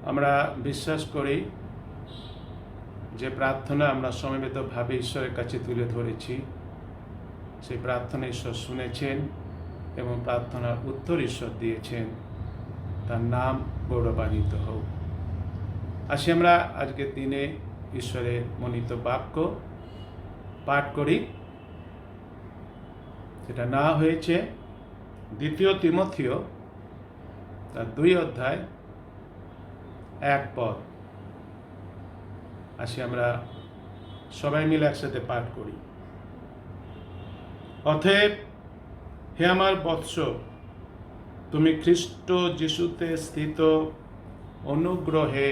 আমরা বিশ্বাস করি যে প্রার্থনা আমরা সমবেতভাবে ঈশ্বরের কাছে তুলে ধরেছি, সেই প্রার্থনা ঈশ্বর শুনেছেন এবং প্রার্থনার উত্তর ঈশ্বর দিয়েছেন, তার নাম গৌরবান্বিত হোক। আসি আমরা আজকের দিনে ঈশ্বরের মনোনীত বাক্য পাঠ করি, যেটা না হয়েছে 2 তিমথিও তার 2 অধ্যায় 1 পদ। আসি আমরা সবাই মিলে একসাথে পাঠ করি। অতএব হে আমার বৎস, তুমি খ্রিস্ট যিশুতে স্থিত অনুগ্রহে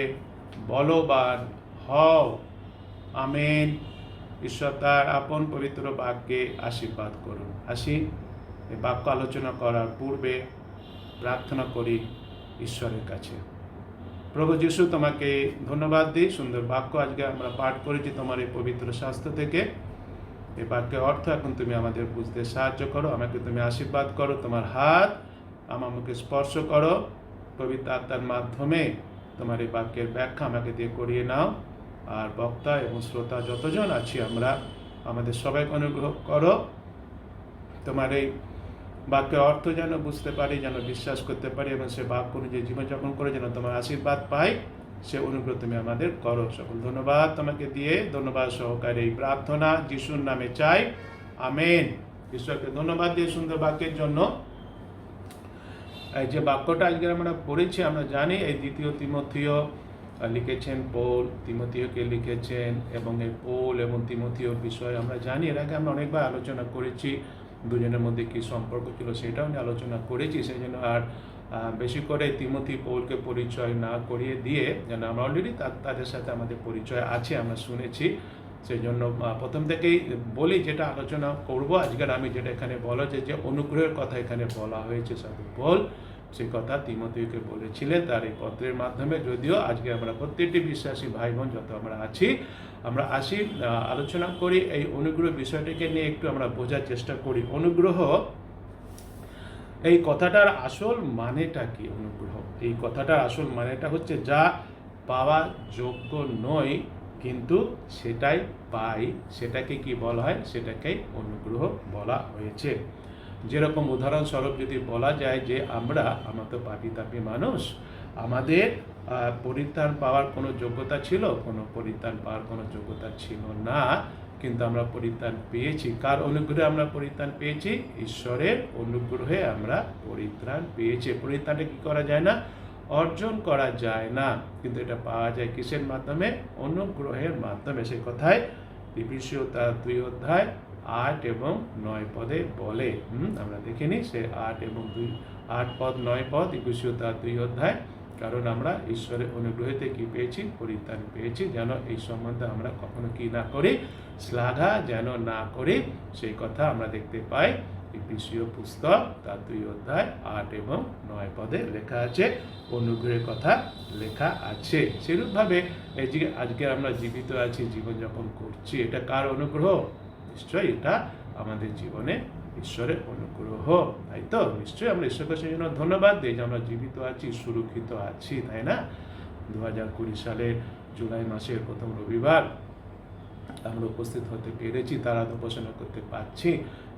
বলবান হও। আমেন। ঈশ্বর তার আপন পবিত্র বাক্যে আশীর্বাদ করুন। আসি এই বাক্য আলোচনা করার পূর্বে প্রার্থনা করি ঈশ্বরের কাছে। প্রভু যিশু, তোমাকে ধন্যবাদ দিই, সুন্দর বাক্য আজকে আমরা পাঠ করেছি তোমার এই পবিত্র শাস্ত্র থেকে। এই বাক্যের অর্থ এখন তুমি আমাদের বুঝতে সাহায্য করো, আমাকে তুমি আশীর্বাদ করো, তোমার হাত আমার মুখে স্পর্শ করো, পবিত্র আত্মার মাধ্যমে তোমার এই বাক্যের ব্যাখ্যা আমাকে দিয়ে করিয়ে নাও। আর বক্তা এবং শ্রোতা যতজন আছি আমরা, আমাদের সবাইকে অনুগ্রহ করো, তোমার এই বাক্যের অর্থ যেন বুঝতে পারি, যেন বিশ্বাস করতে পারি এবং সে বাক্য অনুযায়ী জীবনযাপন করে যেন তোমার আশীর্বাদ পাই, সে অনুগ্রহ তুমি আমাদের করো। সকল ধন্যবাদ তোমাকে দিয়ে, ধন্যবাদ সহকারে এই প্রার্থনা যিশুর নামে চাই, আমেন। ঈশ্বরকে ধন্যবাদ দিয়ে সুন্দর বাক্যের জন্য। এই যে বাক্যটা আজকে আমরা পড়েছি, আমরা জানি এই 2 তিমথিয় লিখেছেন পৌল, তিমথিয়কে লিখেছেন, এবং এই পৌল এবং তিমথিয়র বিষয়ে আমরা জানি, এর আগে আমরা অনেকবার আলোচনা করেছি, দুজনের মধ্যে কি সম্পর্ক ছিল সেটাও নিয়ে আলোচনা করেছি। সেই জন্য আর বেশি করে তিমথি পৌলকে পরিচয় না করিয়ে দিয়ে, যেন আমরা অলরেডি তাদের সাথে আমাদের পরিচয় আছে, আমরা শুনেছি। সেই জন্য প্রথম থেকেই বলি, যেটা আলোচনা করব আজকের আমি, যেটা এখানে বলা যে অনুগ্রহের কথা এখানে বলা হয়েছে, সাধু পৌল সেই কথা তিমথিকে বলেছিলেন তার এই পত্রের মাধ্যমে। যদিও আজকে আমরা প্রত্যেকটি বিশ্বাসী ভাই বোন যত আমরা আছি, আমরা আসি আলোচনা করি এই অনুগ্রহ বিষয়টাকে নিয়ে, একটু আমরা বোঝার চেষ্টা করি। অনুগ্রহ এই কথাটার আসল মানেটা কি? অনুগ্রহ এই কথাটার আসল মানেটা হচ্ছে যা পাওয়া যোগ্য নয় কিন্তু সেটাই পাই, সেটাকে কি বলা হয়? সেটাকেই অনুগ্রহ বলা হয়েছে। যেরকম উদাহরণস্বরূপ যদি বলা যায় যে আমরা তো পাপী তাপী মানুষ, আমাদের পরিত্রাণ পাওয়ার কোনো যোগ্যতা ছিল? কোনো পরিত্রাণ পাওয়ার কোনো যোগ্যতা ছিল না, কিন্তু আমরা পরিত্রাণ পেয়েছি। কার অনুগ্রহে আমরা পরিত্রাণ পেয়েছি? ঈশ্বরের অনুগ্রহে আমরা পরিত্রাণ পেয়েছি। পরিত্রাণটা কি করা যায় না? অর্জন করা যায় না, কিন্তু এটা পাওয়া যায় কিসের মাধ্যমে? অনুগ্রহের মাধ্যমে। সেই কথায় এফেসীয় 2 অধ্যায় 8 এবং 9 পদে বলে। আমরা দেখে নিই সে 8 পদ 9 পদ এফেসীয় 2 অধ্যায়। কারণ আমরা ঈশ্বরের অনুগ্রহেতে কি পেয়েছি? পরিত্রাণ পেয়েছি, যেন এই সম্বন্ধে আমরা কখনো কি না করি? শ্লাঘা যেন না করি, সেই কথা আমরা দেখতে পাই এফেসীয় পুস্তক 2 অধ্যায় 8 এবং 9 পদে লেখা আছে, অনুগ্রহের কথা লেখা আছে। সেরূপভাবে এই যে আজকে আমরা জীবিত আছি, জীবনযাপন করছি, এটা কার অনুগ্রহ? নিশ্চয়ই এটা আমাদের জীবনে ঈশ্বরের অনুগ্রহ, তাই তো? নিশ্চয়ই আমরা ঈশ্বরকে সেই জন্য ধন্যবাদ দিই যে আমরা জীবিত আছি, সুরক্ষিত আছি, তাই না? 2020 সালের জুলাই মাসের প্রথম রবিবার আমরা উপস্থিত হতে পেরেছি, তারা উপাসনা করতে পারছি।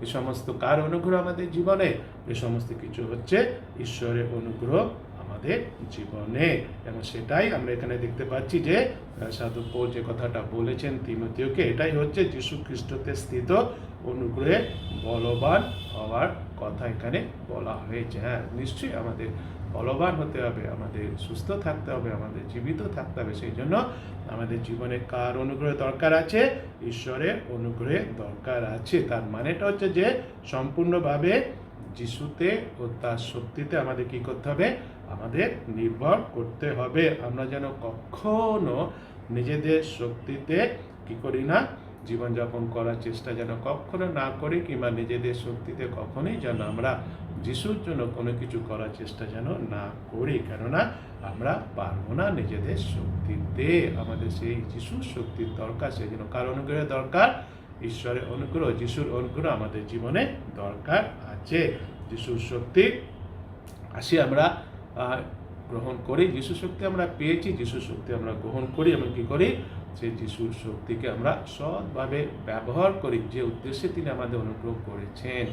এ সমস্ত কার অনুগ্রহ আমাদের জীবনে? এ সমস্ত কিছু হচ্ছে ঈশ্বরের অনুগ্রহ আমাদের জীবনে, এবং সেটাই আমরা এখানে দেখতে পাচ্ছি যে সাধু পৌল যে কথাটা বলেছেন তিমথিয়কে, এটাই হচ্ছে যীশু খ্রিস্টতে স্থিত অনুগ্রহে বলবান হওয়ার কথা এখানে বলা হয়েছে। হ্যাঁ, নিশ্চয়ই আমাদের বলবান হতে হবে, আমাদের সুস্থ থাকতে হবে, আমাদের জীবিত থাকতে হবে। সেই জন্য আমাদের জীবনে কার অনুগ্রহ দরকার আছে? ঈশ্বরের অনুগ্রহের দরকার আছে। তার মানেটা হচ্ছে যে সম্পূর্ণভাবে যিশুতে ও তার শক্তিতে আমাদের কি করতে হবে? আমাদের নির্ভর করতে হবে। আমরা যেন কখনো নিজেদের শক্তিতে কি করি না? জীবনযাপন করার চেষ্টা যেন কখনো না করি, কিংবা নিজেদের শক্তিতে কখনোই যেন আমরা যিশুর জন্য কোনো কিছু করার চেষ্টা যেন না করি। কেননা আমরা পারবো না নিজেদের শক্তিতে, আমাদের সেই যিশুর শক্তির দরকার। সেই জন্য কার অনুগ্রহের দরকার? ঈশ্বরের অনুগ্রহ, যিশুর অনুগ্রহ আমাদের জীবনে দরকার আছে। যিশুর শক্তি আসি আমরা গ্রহণ করি, যিশুর শক্তি আমরা পেয়েছি, যিশুর শক্তি আমরা গ্রহণ করি এবং কি করি? সেই যিশুর শক্তিকে আমরা সৎভাবে ব্যবহার করি, যে উদ্দেশ্যে তিনি আমাদের অনুগ্রহ করেছেন,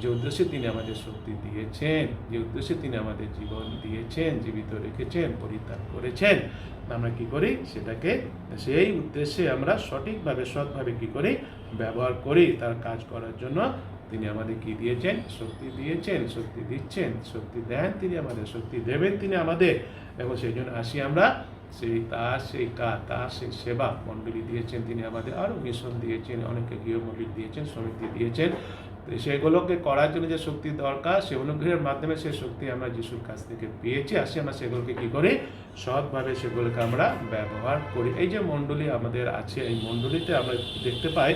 যে উদ্দেশ্যে তিনি আমাদের শক্তি দিয়েছেন, যে উদ্দেশ্যে তিনি আমাদের জীবন দিয়েছেন, জীবিত রেখেছেন, পরিত্রাণ করেছেন। আমরা কি করি? সেটাকে সেই উদ্দেশ্যে আমরা সঠিকভাবে সৎভাবে কি করি? ব্যবহার করি। তার কাজ করার জন্য তিনি আমাদের কি দিয়েছেন? শক্তি দিয়েছেন, শক্তি দিচ্ছেন, শক্তি দেন তিনি আমাদের, শক্তি দেবেন তিনি আমাদের। এবং সেই জন্য আসি আমরা তার সেই সেবা মণ্ডলী দিয়েছেন তিনি আমাদের, আরও মিশন দিয়েছেন, অনেকে গৃহমন্ডলী দিয়েছেন, সমিতি দিয়েছেন, তো সেগুলোকে করার জন্য যে শক্তি দরকার, সে অনুগ্রহের মাধ্যমে সে শক্তি আমরা যিশুর কাছ থেকে পেয়েছি। আসি আমরা সেগুলোকে কি করি, সৎভাবে সেগুলোকে আমরা ব্যবহার করি। এই যে মণ্ডলী আমাদের আছে, এই মণ্ডলীতে আমরা দেখতে পাই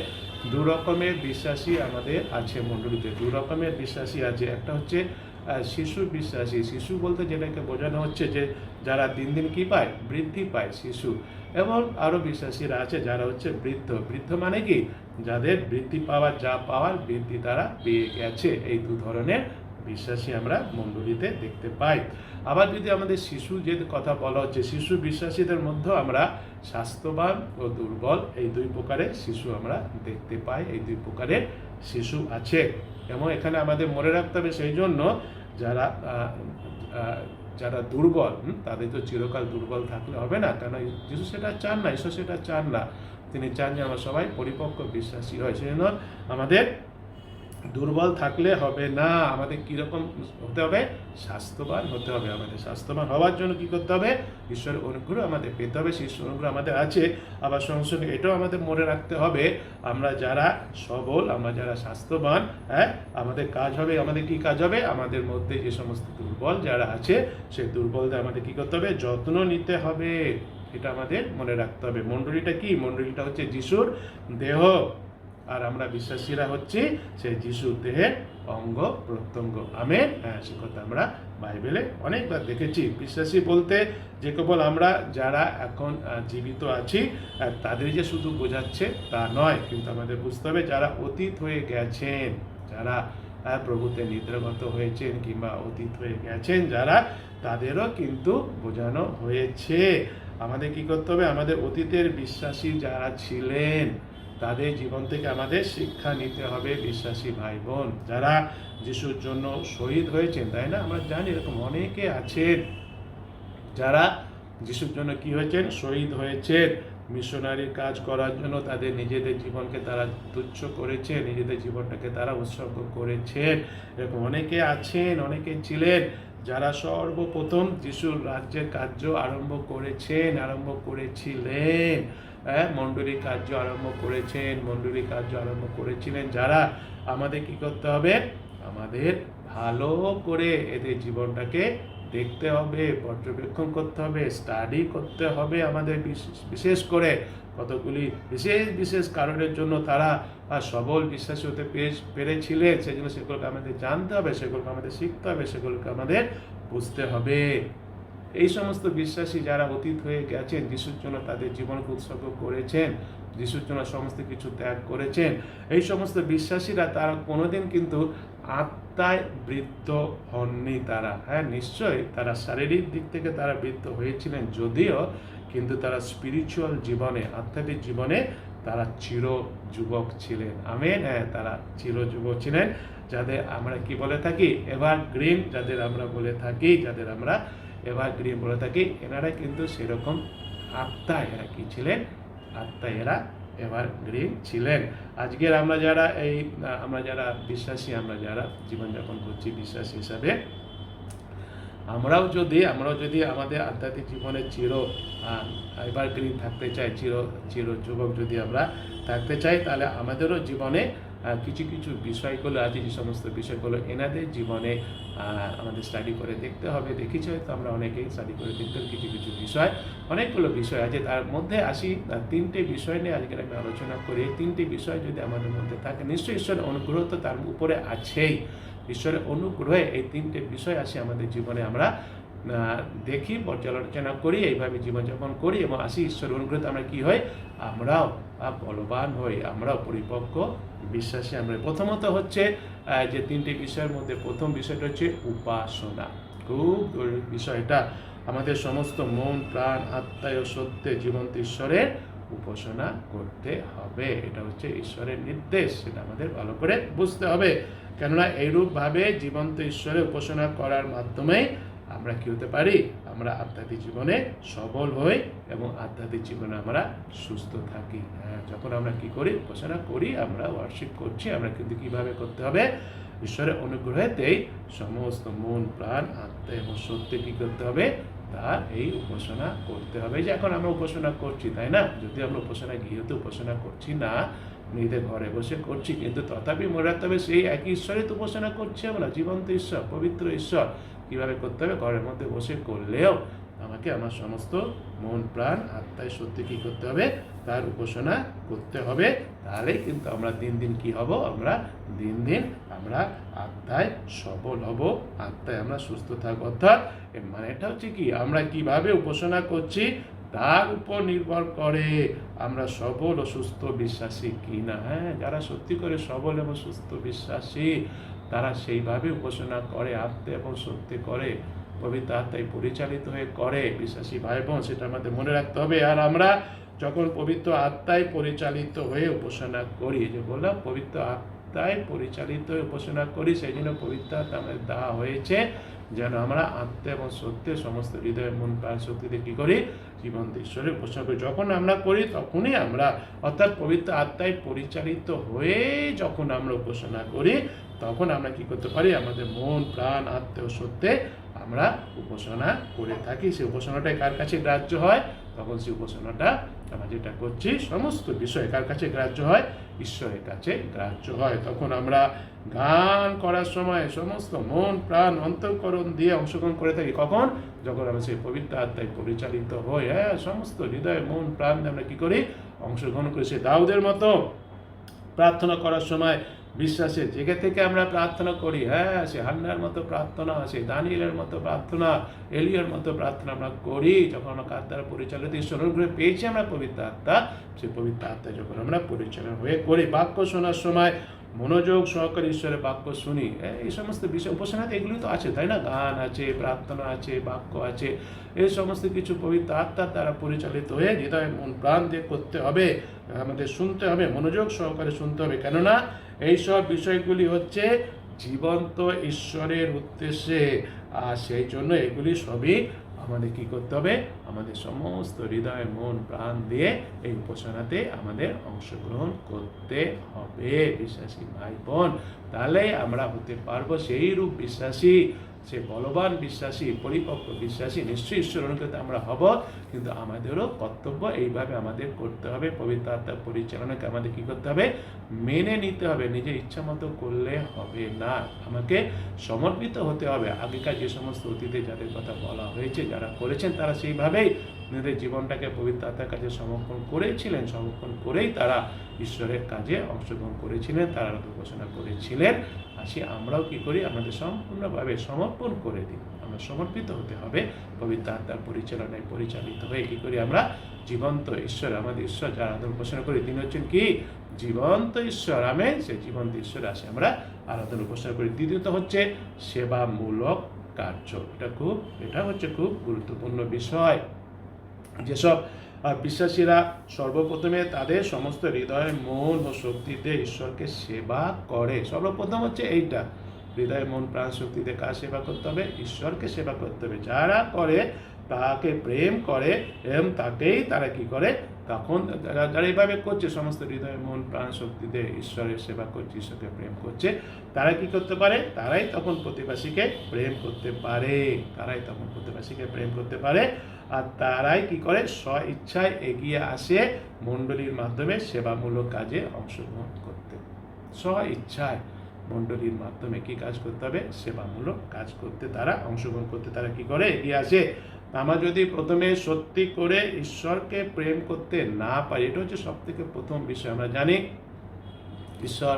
দু রকমের বিশ্বাসী আমাদের আছে মণ্ডলীতে। দু রকমের বিশ্বাসী আছে। একটা হচ্ছে শিশু বিশ্বাসী। শিশু বলতে যেটাকে বোঝানো হচ্ছে যে যারা দিন দিন কি পায়, বৃদ্ধি পায়, শিশু। এবং আরও বিশ্বাসীরা আছে যারা হচ্ছে বৃদ্ধ। বৃদ্ধ মানে কি, যাদের বৃদ্ধি পাওয়ার, যা পাওয়ার বৃদ্ধি তারা পেয়ে গেছে। এই দু ধরনের বিশ্বাসী আমরা মণ্ডলীতে দেখতে পাই। আবার যদি আমাদের শিশু যে কথা বলা হচ্ছে, শিশু বিশ্বাসীদের মধ্যেও আমরা স্বাস্থ্যবান ও দুর্বল, এই দুই প্রকারের শিশু আমরা দেখতে পাই। এই দুই প্রকারের শিশু আছে। এবং এখানে আমাদের মনে রাখতে হবে সেই জন্য যারা যারা দুর্বল, তাদের তো চিরকাল দুর্বল থাকলে হবে না, কারণ যিশু সেটা চান না, ঈশ্বর সেটা চান না। তিনি চান যে আমরা সবাই পরিপক্ক বিশ্বাসী হয়। সেই জন্য আমাদের দুর্বল থাকলে হবে না, আমাদের কীরকম হতে হবে, স্বাস্থ্যবান হতে হবে। আমাদের স্বাস্থ্যবান হওয়ার জন্য কি করতে হবে, ঈশ্বরের অনুগ্রহ আমাদের পেতে হবে। সেই অনুগ্রহ আমাদের আছে। আবার সঙ্গে সঙ্গে এটাও আমাদের মনে রাখতে হবে, আমরা যারা সবল, আমরা যারা স্বাস্থ্যবান, আমাদের কাজ হবে, আমাদের কি কাজ হবে, আমাদের মধ্যে যে সমস্ত দুর্বল যারা আছে, সেই দুর্বলদের আমাদের কি করতে হবে, যত্ন নিতে হবে। এটা আমাদের মনে রাখতে হবে। মণ্ডলীটা কি, মণ্ডলীটা হচ্ছে যিশুর দেহ, আর আমরা বিশ্বাসীরা হচ্ছে সেই যিশুর দেহের অঙ্গ প্রত্যঙ্গ। আমেন। সে কথা আমরা বাইবেলে অনেকবার দেখেছি। বিশ্বাসী বলতে যে কেবল আমরা যারা এখন জীবিত আছি তাদের যে শুধু বোঝাচ্ছে তা নয়, কিন্তু আমাদের বুঝতে হবে যারা অতীত হয়ে গেছেন, যারা প্রভুতে নিদ্রাগত হয়েছেন কিংবা অতীত হয়ে গেছেন যারা, তাদেরও কিন্তু বোঝানো হয়েছে। আমাদের কি করতে হবে, আমাদের অতীতের বিশ্বাসী যারা ছিলেন তাদের জীবন থেকে আমাদের শিক্ষা নিতে হবে। বিশ্বাসী ভাই বোন যারা যিশুর জন্য শহীদ হয়েছেন, তাই না, আমরা জানি এরকম অনেকে আছেন যারা যিশুর জন্য কি হয়েছেন, শহীদ হয়েছেন। মিশনারি কাজ করার জন্য তাদের নিজেদের জীবনকে তারা তুচ্ছ করেছে, নিজেদের জীবনটাকে তারা উৎসর্গ করেছেন। এরকম অনেকে আছেন, অনেকে ছিলেন যারা সর্বপ্রথম যিশুর রাজ্যের কার্য আরম্ভ করেছিলেন, মণ্ডলী কার্য আরম্ভ করেছেন, মণ্ডলী কার্য আরম্ভ করেছিলেন যারা। আমাদের কি করতে হবে, আমাদের ভালো করে এদের জীবনটাকে দেখতে হবে, পর্যবেক্ষণ করতে হবে, স্টাডি করতে হবে। আমাদের বিশেষ করে কতগুলি বিশেষ কারণের জন্য তারা সবল বিশ্বাসী হতে পেরেছিলেন, সেজন্য সেগুলোকে আমাদের জানতে হবে, সেগুলোকে আমাদের শিখতে হবে, সেগুলোকে আমাদের বুঝতে হবে। এই সমস্ত বিশ্বাসী যারা অতীত হয়ে গেছেন, যিশুর জন্য তাদের জীবনকে উৎসর্গ করেছেন, যিশুর জন্য সমস্ত কিছু ত্যাগ করেছেন, এই সমস্ত বিশ্বাসীরা তারা কোনোদিন কিন্তু আত্মায় বৃদ্ধ হননি। তারা নিশ্চয়ই তারা শারীরিক দিক থেকে তারা বৃদ্ধ হয়েছিলেন যদিও, কিন্তু তারা স্পিরিচুয়াল জীবনে, আধ্যাত্মিক জীবনে তারা চির যুবক ছিলেন। আমেন। তারা চির যুবক ছিলেন, যাদের আমরা কি বলে থাকি, এভারগ্রিন যাদের আমরা বলে থাকি, এভারগ্রিন বলে থাকি। এনারা কিন্তু সেরকম আত্মায় এরা কি ছিলেন, আত্মায় এরা এভারগ্রিন ছিলেন। আজকের আমরা যারা বিশ্বাসী, আমরা যারা জীবনযাপন করছি বিশ্বাসী হিসাবে, আমরাও যদি আমাদের আধ্যাত্মিক জীবনে চির এভারগ্রিন থাকতে চাই, চির যুবক যদি আমরা থাকতে চাই, তাহলে আমাদেরও জীবনে কিছু কিছু বিষয়গুলো আছে, যে সমস্ত বিষয়গুলো এনাদের জীবনে আমাদের স্টাডি করে দেখতে হবে। দেখেছি হয়তো আমরা অনেকেই স্টাডি করে দেখতে কিছু বিষয়, অনেকগুলো বিষয় আছে। তার মধ্যে আসি 3টে বিষয় নিয়ে আজকে আমি আলোচনা করি। 3টে বিষয় যদি আমাদের মধ্যে থাকে, নিশ্চয়ই ঈশ্বরের অনুগ্রহ তো তার উপরে আছেই। ঈশ্বরের অনুগ্রহে এই 3টে বিষয় আসে আমাদের জীবনে, আমরা দেখি, পর্যালোচনা করি, এইভাবে জীবনযাপন করি এবং আসি ঈশ্বরের অনুগ্রহে আমরা কি হয়, আমরাও বলবান হই, আমরাও পরিপক্ক বিশ্বাসী আমরা। প্রথমত হচ্ছে যে 3টে বিষয়ের মধ্যে প্রথম বিষয়টা হচ্ছে উপাসনা। খুব জরুরি বিষয়টা, আমাদের সমস্ত মন, প্রাণ, আত্মা ও সত্যে জীবন্ত ঈশ্বরের উপাসনা করতে হবে। এটা হচ্ছে ঈশ্বরের নির্দেশ, সেটা আমাদের ভালো করে বুঝতে হবে। কেননা এইরূপভাবে জীবন্ত ঈশ্বরের উপাসনা করার মাধ্যমে আমরা কি হতে পারি, আমরা আধ্যাত্মিক জীবনে সবল হই এবং আধ্যাত্মিক জীবনে আমরা সুস্থ থাকি। যখন আমরা কি করি, উপাসনা করি, আমরা ওয়ার্শিপ করছি, আমরা কিন্তু কিভাবে করতে হবে, ঈশ্বরের অনুগ্রহেতেই সমস্ত মন, প্রাণ, আত্মা এবং সত্যে কি করতে হবে, তার এই উপাসনা করতে হবে। যে এখন আমরা উপাসনা করছি, তাই না? যদি আমরা উপাসনা গৃহতে উপাসনা করছি না, নিজেদের ঘরে বসে করছি, কিন্তু তথাপি মনে রাখতে হবে সেই একই ঈশ্বরই তো উপাসনা করছি আমরা, জীবন্ত ঈশ্বর, পবিত্র ঈশ্বর। কীভাবে করতে হবে? ঘরের মধ্যে বসে করলেও আমাকে আমার সমস্ত মন প্রাণ আত্মায় সত্যি কী করতে হবে? তার উপাসনা করতে হবে। তাহলেই কিন্তু আমরা দিন দিন কী হব? আমরা দিন দিন আমরা আত্মায় সবল হব, আত্মায় আমরা সুস্থ থাকবো। অর্থাৎ এর মানেটা হচ্ছে কি, আমরা কিভাবে উপাসনা করছি তার উপর নির্ভর করে আমরা সবল ও সুস্থ বিশ্বাসী কি না। হ্যাঁ, যারা সত্যি করে সবল এবং সুস্থ বিশ্বাসী তারা সেইভাবে উপাসনা করে, আত্মা এবং সত্যি করে, পবিত্র আত্মায় পরিচালিত হয়ে করে। বিশ্বাসী ভাই বোন, সেটা আমাদের মনে রাখতে হবে। আর আমরা যখন পবিত্র আত্মায় পরিচালিত হয়ে উপাসনা করি, যে বললাম পবিত্র আত্মায় পরিচালিত হয়ে উপাসনা করি, সেই জন্য পবিত্র আত্মা আমাদের দেওয়া হয়েছে যেন আমরা আত্মা এবং সত্যে সমস্ত হৃদয় মন প্রাণ শক্তিতে কী করি? জীবন্ত ঈশ্বরের উপাসনা করি। যখন আমরা করি তখনই আমরা, অর্থাৎ পবিত্র আত্মায় পরিচালিত হয়ে যখন আমরা উপাসনা করি, তখন আমরা কি করতে পারি? আমাদের মন প্রাণ আত্মা ও সত্যে আমরা উপাসনা করে থাকি। সেই উপাসনাটা কার কাছে গ্রাহ্য হয়? তখন সেই উপাসনাটা আমরা যেটা করছি সমস্ত বিষয় কার কাছে গ্রাহ্য হয়? ঈশ্বরের কাছে গ্রাহ্য হয়। তখন আমরা গান করার সময় সমস্ত মন প্রাণ অন্তঃকরণ দিয়ে অংশগ্রহণ করে থাকি। কখন? যখন আমরা সেই পবিত্র আত্মায় পরিচালিত হই, হ্যাঁ, সমস্ত হৃদয় মন প্রাণ দিয়ে আমরা কী করি? অংশগ্রহণ করি। সে দাউদের মতো প্রার্থনা করার সময় বিশ্বাসের জায়গা থেকে আমরা প্রার্থনা করি। হ্যাঁ, সে হান্নার মতো প্রার্থনা, সে দানিয়েলের মতো প্রার্থনা, এলিয়ার মতো প্রার্থনা আমরা করি। যখন আমরা কার দ্বারা পরিচালিত ঈশ্বর অনুগ্রহে পেয়েছি আমরা পবিত্র আত্মা, সেই পবিত্র আত্মা যখন আমরা পরিচালনা হয়ে করি। বাক্য শোনার সময় মনোযোগ সহকারে ঈশ্বরের বাক্য শুনি। এই সমস্ত বিষয় উপাসনাতে এগুলি তো আছে, তাই না? গান আছে, প্রার্থনা আছে, বাক্য আছে, এই সমস্ত কিছু পবিত্র আত্মার দ্বারা পরিচালিত হয়ে হৃদয় মন প্রাণ দিয়ে করতে হবে। আমাদের শুনতে হবে, মনোযোগ সহকারে শুনতে হবে, কেননা এইসব বিষয়গুলি হচ্ছে জীবন্ত ঈশ্বরের উদ্দেশ্যে। আর সেই জন্য এগুলি সবই আমাদের কি করতে হবে? আমাদের সমস্ত হৃদয় মন প্রাণ দিয়ে এই উপাসনাতে আমাদের অংশগ্রহণ করতে হবে বিশ্বাসী ভাই বোন। তাহলে আমরা হতে পারবো সেই রূপ বিশ্বাসী, সে বলবান বিশ্বাসী, পরিপক্ক বিশ্বাসী। নিশ্চয়ই ঈশ্বর অনুগ্রহে আমরা হব, কিন্তু আমাদেরও কর্তব্য এইভাবে আমাদের করতে হবে। পবিত্র আত্মার পরিচালনাকে আমাদের কি করতে হবে? মেনে নিতে হবে। নিজের ইচ্ছা মতো করলে হবে না, আমাকে সমর্পিত হতে হবে। আগেকার যে সমস্ত অতীতে যাদের কথা বলা হয়েছে, যারা করেছেন, তারা সেইভাবেই নিজেদের জীবনটাকে পবিত্র আত্মার কাছে সমর্পণ করেছিলেন। সমর্পণ করেই তারা ঈশ্বরের কাজে অংশগ্রহণ করেছিলেন, তারা উপাসনা করেছিলেন। আসি আমরাও কি করি? আমাদের সম্পূর্ণভাবে সমর্পণ করে দিই। আমরা সমর্পিত হতে হবে পবিত্র আত্মার পরিচালনায় পরিচালিত হয়ে কি করি? আমরা জীবন্ত ঈশ্বর, আমাদের ঈশ্বর যারা আরাধনা উপাসনা করি, তিনি হচ্ছেন কি? জীবন্ত ঈশ্বর। আমেন। সেই জীবন্ত ঈশ্বর আসে আমরা আরাধনা উপাসনা করি। দ্বিতীয়ত হচ্ছে সেবামূলক কার্য। এটা হচ্ছে খুব গুরুত্বপূর্ণ বিষয়। যেসব বিশ্বাসীরা সর্বপ্রথমে তাদের সমস্ত হৃদয় মন ও শক্তিতে ঈশ্বরকে সেবা করে। সর্বপ্রথম হচ্ছে এইটা, হৃদয় মন প্রাণ শক্তিতে কার সেবা করতে হবে? ঈশ্বরকে সেবা করতে হবে। যারা করে তাকে প্রেম করে এবং তাকেই তারা কি করে? তখন যারা এইভাবে করছে, সমস্ত হৃদয় মন প্রাণ শক্তিতে ঈশ্বরের সেবা করছে, ঈশ্বরকে প্রেম করছে, তারা কি করতে পারে? তারাই তখন প্রতিবাসীকে প্রেম করতে পারে। তারাই তখন প্রতিবাসীকে প্রেম করতে পারে। আর তারাই কি করে? স্ব ইচ্ছায় এগিয়ে আসে মণ্ডলীর মাধ্যমে সেবামূলক কাজে অংশগ্রহণ করতে। স্ব ইচ্ছায় মণ্ডলীর মাধ্যমে কি কাজ করতে হবে? সেবামূলক কাজ করতে তারা অংশগ্রহণ করতে তারা কি করে? এগিয়ে আসে। আমরা যদি প্রথমে সত্যি করে ঈশ্বরকে প্রেম করতে না পারি, এটা হচ্ছে সব থেকে প্রথম বিষয়। আমরা জানি ঈশ্বর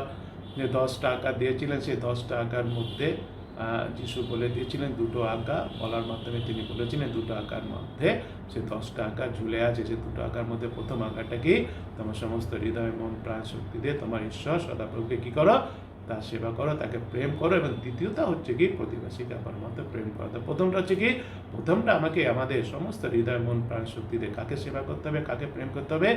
যে 10টা আজ্ঞা দিয়েছিলেন, সেই 10টা আজ্ঞার মধ্যে যিশু বলে দিয়েছিলেন 2টো আজ্ঞা বলার মাধ্যমে তিনি বলেছিলেন 2টো আজ্ঞার মধ্যে সে 10টা আজ্ঞা ঝুলে আছে। সে 2টো আজ্ঞার মধ্যে প্রথম আজ্ঞাটা কি? তোমার সমস্ত হৃদয় মন প্রাণ শক্তি দিয়ে তোমার ঈশ্বর সদাপ্রভুকে কি করো? তার সেবা করো, তাকে প্রেম করো। এবং দ্বিতীয়টা হচ্ছে কি? প্রতিবাসীকে আপনার মতো প্রেম করো। প্রথমটা হচ্ছে কি? প্রথমটা আমাকে আমাদের সমস্ত হৃদয় মন প্রাণ শক্তি দিয়ে কাকে সেবা করতে হবে? কাকে প্রেম করতে হবে?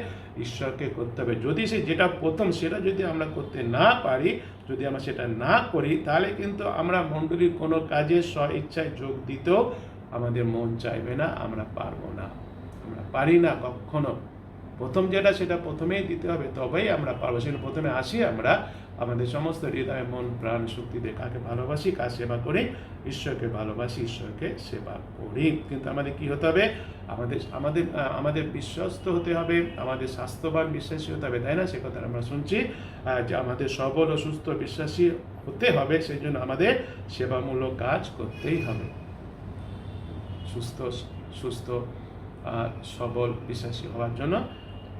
ঈশ্বরকে করতে হবে। যদি সে যেটা প্রথম সেটা যদি আমরা করতে না পারি, যদি আমরা সেটা না করি, তাহলে কিন্তু আমরা মণ্ডলীর কোনো কাজে স্ব ইচ্ছায় যোগ দিতেও আমাদের মন চাইবে না, আমরা পারবো না, আমরা পারি না কখনো। প্রথম যেটা সেটা প্রথমেই দিতে হবে, তবেই আমরা পারবো। সেটা প্রথমে আসি আমরা আমাদের সমস্ত হৃদয় মন প্রাণ শক্তি দিয়ে কাকে ভালোবাসি, কাজ সেবা করি, ঈশ্বরকে ভালোবাসি, ঈশ্বরকে সেবা করি। কিন্তু আমাদের কি হতে হবে? আমাদের আমাদের আমাদের বিশ্বস্ত হতে হবে, আমাদের স্বাস্থ্যবান বিশ্বাসী হতে হবে, তাই না? সে কথা আমরা শুনছি যে আমাদের সবল ও সুস্থ বিশ্বাসী হতে হবে, সেই জন্য আমাদের সেবামূলক কাজ করতেই হবে। সুস্থ সুস্থ সবল বিশ্বাসী হওয়ার জন্য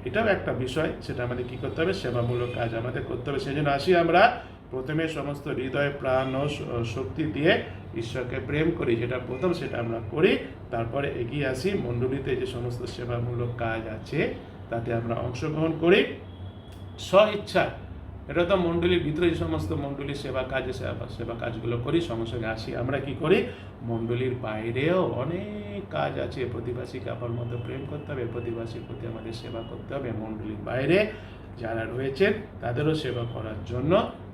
এটাও একটা বিষয়, সেটা আমাদের কি করতে হবে? সেবামূলক কাজ আমাদের করতে হবে। সেই জন্য আসি আমরা প্রথমে সমস্ত হৃদয় প্রাণ ও শক্তি দিয়ে ঈশ্বরকে প্রেম করি, যেটা প্রথম সেটা আমরা করি। তারপরে এগিয়ে আসি মণ্ডলীতে যে সমস্ত সেবামূলক কাজ আছে তাতে আমরা অংশগ্রহণ করি স্ব ইচ্ছা। এটা তো মণ্ডলীর ভিতরে যে সমস্ত মণ্ডলীর সেবা কাজগুলো করি, সঙ্গে সঙ্গে আসি আমরা কি করি? মণ্ডলীর বাইরেও অনেক কাজ আছে। প্রতিবাসীকে আপনার মতো প্রেম করতে হবে, প্রতিবাসীর প্রতি আমাদের সেবা করতে হবে। মণ্ডলীর বাইরে যারা রয়েছেন তাদেরও সেবা করার জন্য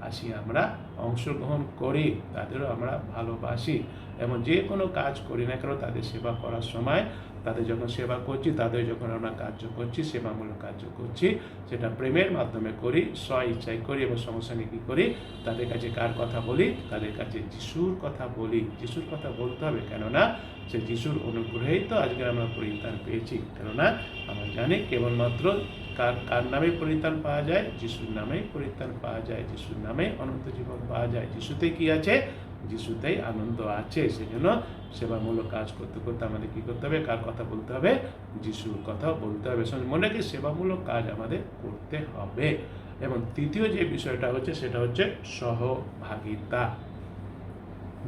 আসি আমরা, অংশগ্রহণ করি, তাদেরও আমরা ভালোবাসি। এবং যে কোনো কাজ করি না কেন তাদের সেবা করার সময়, তাদের যখন সেবা করছি, তাদের যখন আমরা কার্য করছি, সেবামূলক কার্য করছি, সেটা প্রেমের মাধ্যমে করি, স্ব ইচ্ছায় করি। এবং সঙ্গে সঙ্গে কী করি? তাদের কাছে কার কথা বলি? তাদের কাছে যিশুর কথা বলি। যিশুর কথা বলতে হবে, কেননা সে যিশুর অনুগ্রহেই তো আজকে আমরা পরিত্রাণ পেয়েছি। কেননা আমরা জানি কেবলমাত্র কার নামে পরিত্রাণ পাওয়া যায়? যিশুর নামেই পরিত্রাণ পাওয়া যায়, যিশুর নামে অনন্ত জীবন পাওয়া যায়। যিশুতে কি আছে? যিশুতেই আনন্দ আছে। সেজন্য সেবামূলক কাজ করতে করতে আমাদের কি করতে হবে? কার কথা বলতে হবে? যিশুর কথা বলতে হবে। মনে রাখি সেবামূলক কাজ আমাদের করতে হবে। এবং তৃতীয় যে বিষয়টা হচ্ছে সেটা হচ্ছে সহভাগিতা।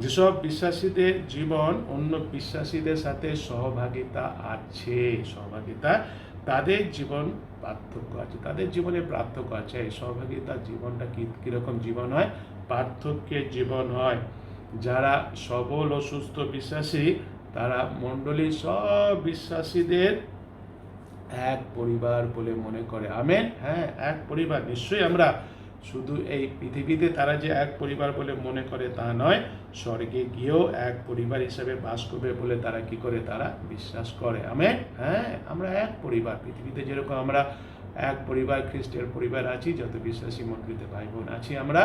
যেসব বিশ্বাসীদের জীবন অন্য বিশ্বাসীদের সাথে সহভাগিতা আছে, তাদের জীবন পার্থক্য আছে, তাদের জীবনে পার্থক্য আছে। এই সহভাগিতার জীবনটা কীরকম জীবন হয়? পার্থক্যের জীবন হয়। যারা সবল ও সুস্থ বিশ্বাসী তারা মণ্ডলীর সব বিশ্বাসীদের এক পরিবার বলে মনে করে। আমেন। হ্যাঁ, এক পরিবার। নিশ্চয়ই আমরা শুধু এই পৃথিবীতে তারা যে এক পরিবার বলে মনে করে তা নয়, স্বর্গে গিয়েও এক পরিবার হিসেবে বাস করবে বলে তারা কি করে? তারা বিশ্বাস করে। আমেন। হ্যাঁ, আমরা এক পরিবার। পৃথিবীতে যেরকম আমরা এক পরিবার খ্রিস্টের পরিবার আছি, যত বিশ্বাসী মণ্ডলীতে ভাই বোন আছি আমরা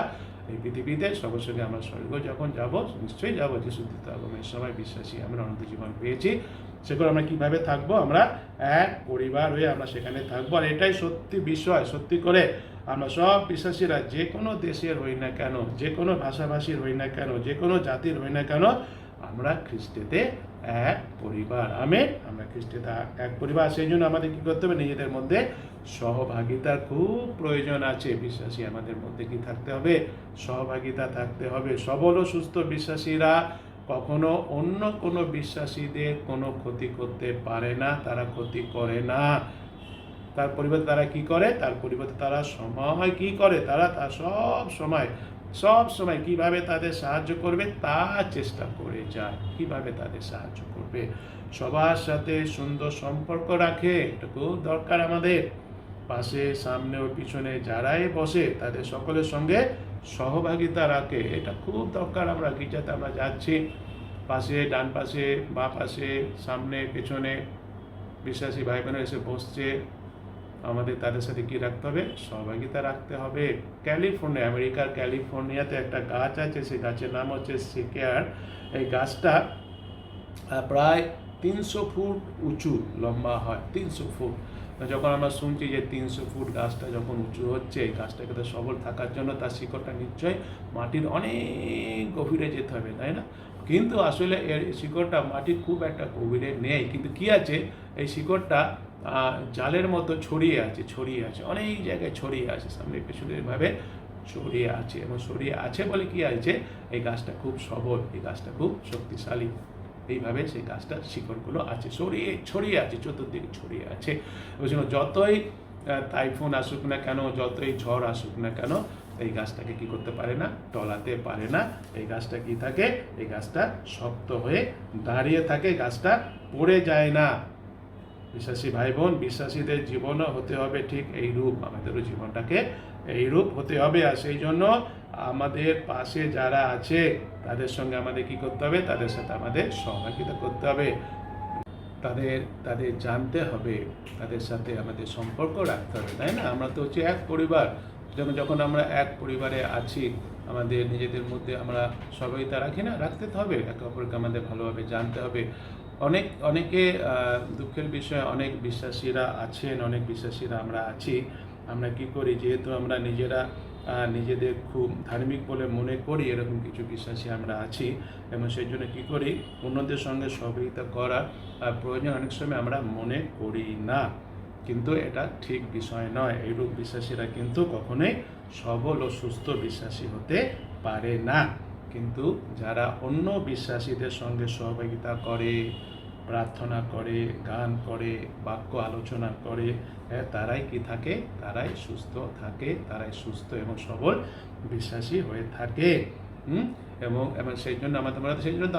এই পৃথিবীতে, সঙ্গে সঙ্গে আমরা স্বর্গ যখন যাব, নিশ্চয়ই যাবো, যিশু দ্বিতীয় আগমনের সময় বিশ্বাসী আমরা অনন্ত জীবন পেয়েছি। সেগুলো আমরা কিভাবে থাকবো? আমরা এক পরিবার হয়ে আমরা সেখানে থাকবো। আর এটাই সত্যি বিষয়। সত্যি করে আমরা সব বিশ্বাসীরা যে কোনো দেশের হই না কেন, যে কোনো ভাষাভাষীর হই না কেন, যে কোনো জাতির হই না কেন, আমরা খ্রিস্টেতে এক পরিবার। আমেন। আমরা খ্রিস্টেতে এক পরিবার। সেই জন্য আমাদের কি করতে হবে? নিজেদের মধ্যে সহভাগিতার খুব প্রয়োজন আছে। বিশ্বাসী আমাদের মধ্যে কি থাকতে হবে? সহভাগিতা থাকতে হবে। সবল ও সুস্থ বিশ্বাসীরা কখনো অন্য কোনো বিশ্বাসীদের কোনো ক্ষতি করতে পারে না, তারা ক্ষতি করে না। তার পরিবর্তে তারা কি করে? তার পরিবর্তে তারা সময় কি করে? তারা সব সময় কিভাবে তাদের সাহায্য করবে তা চেষ্টা করে যায়। কিভাবে তাদের সাহায্য করবে? সবার সাথে সুন্দর সম্পর্ক রাখে। এটা খুব দরকার আমাদের। পাশে, সামনে ও পিছনে যারাই বসে তাদের সকলের সঙ্গে সহভাগিতা রাখে। এটা খুব দরকার। আমরা গির্জাতে আমরা যাচ্ছি, পাশে, ডান পাশে, বা পাশে, সামনে, পেছনে বিশ্বাসী ভাই বোনেরা এসে বসছে, আমাদের তাদের সাথে কি রাখতে হবে? সহভাগিতা রাখতে হবে। আমেরিকার ক্যালিফোর্নিয়াতে একটা গাছ আছে, সেই গাছের নাম হচ্ছে সিকেয়ার। এই গাছটা প্রায় 300 ফুট উঁচু লম্বা হয়। 300 ফুট। যখন আমরা শুনছি যে 300 ফুট গাছটা যখন উঁচু হচ্ছে, এই গাছটাকে তো সবল থাকার জন্য তার শিকড়টা নিশ্চয়ই মাটির অনেক গভীরে যেতে হবে, তাই না? কিন্তু আসলে এর শিকড়টা মাটির খুব একটা গভীরে নেই। কিন্তু কি আছে? এই শিকড়টা জালের মতো ছড়িয়ে আছে, অনেক জায়গায় ছড়িয়ে আছে, সামনে পেছনে ভাবে ছড়িয়ে আছে। এবং ছড়িয়ে আছে বলে কি আছে? এই গাছটা খুব সবল, এই গাছটা খুব শক্তিশালী। এইভাবে সেই গাছটার শিকড়গুলো আছে, ছড়িয়ে আছে, চতুর্দিকে ছড়িয়ে আছে। যতই টাইফুন আসুক না কেন, যতই ঝড় আসুক না কেন, এই গাছটাকে কি করতে পারে না? টলাতে পারে না। এই গাছটা কি থাকে? এই গাছটা শক্ত হয়ে দাঁড়িয়ে থাকে, গাছটা পড়ে যায় না। বিশ্বাসী ভাই বোন, বিশ্বাসীদের জীবনও হতে হবে ঠিক এই রূপ। আমাদেরও জীবনটাকে এই রূপ হতে হবে। আর সেই জন্য আমাদের পাশে যারা আছে তাদের সঙ্গে আমাদের কি করতে হবে? তাদের সাথে আমাদের সহভাগিতা করতে হবে। তাদের তাদের জানতে হবে, তাদের সাথে আমাদের সম্পর্ক রাখতে হবে, তাই না? আমরা তো হচ্ছে এক পরিবার। যখন আমরা এক পরিবারে আছি, আমাদের নিজেদের মধ্যে আমরা সবাইতা রাখি না, রাখতে তো হবে, একে অপরকে আমাদের ভালোভাবে জানতে হবে। অনেকে দুঃখের বিষয়, অনেক বিশ্বাসীরা আছেন, অনেক বিশ্বাসীরা আমরা আছি, আমরা কি করি, যেহেতু আমরা নিজেদের খুব ধার্মিক বলে মনে করি, এরকম কিছু বিশ্বাসী আমরা আছি, এবং সেই জন্য কী করি, অন্যদের সঙ্গে সহযোগিতা করার প্রয়োজন অনেক সময় আমরা মনে করি না। কিন্তু এটা ঠিক বিষয় নয়। এইরূপ বিশ্বাসীরা কিন্তু কখনোই সবল ও সুস্থ বিশ্বাসী হতে পারে না। কিন্তু যারা অন্য বিশ্বাসীদের সঙ্গে সহযোগিতা করে, প্রার্থনা করে, গান করে, বাক্য আলোচনা করে, তারাই কি থাকে, তারাই সুস্থ থাকে, তারাই সুস্থ এবং সবল বিশ্বাসী হয়ে থাকে। এবং সেই জন্য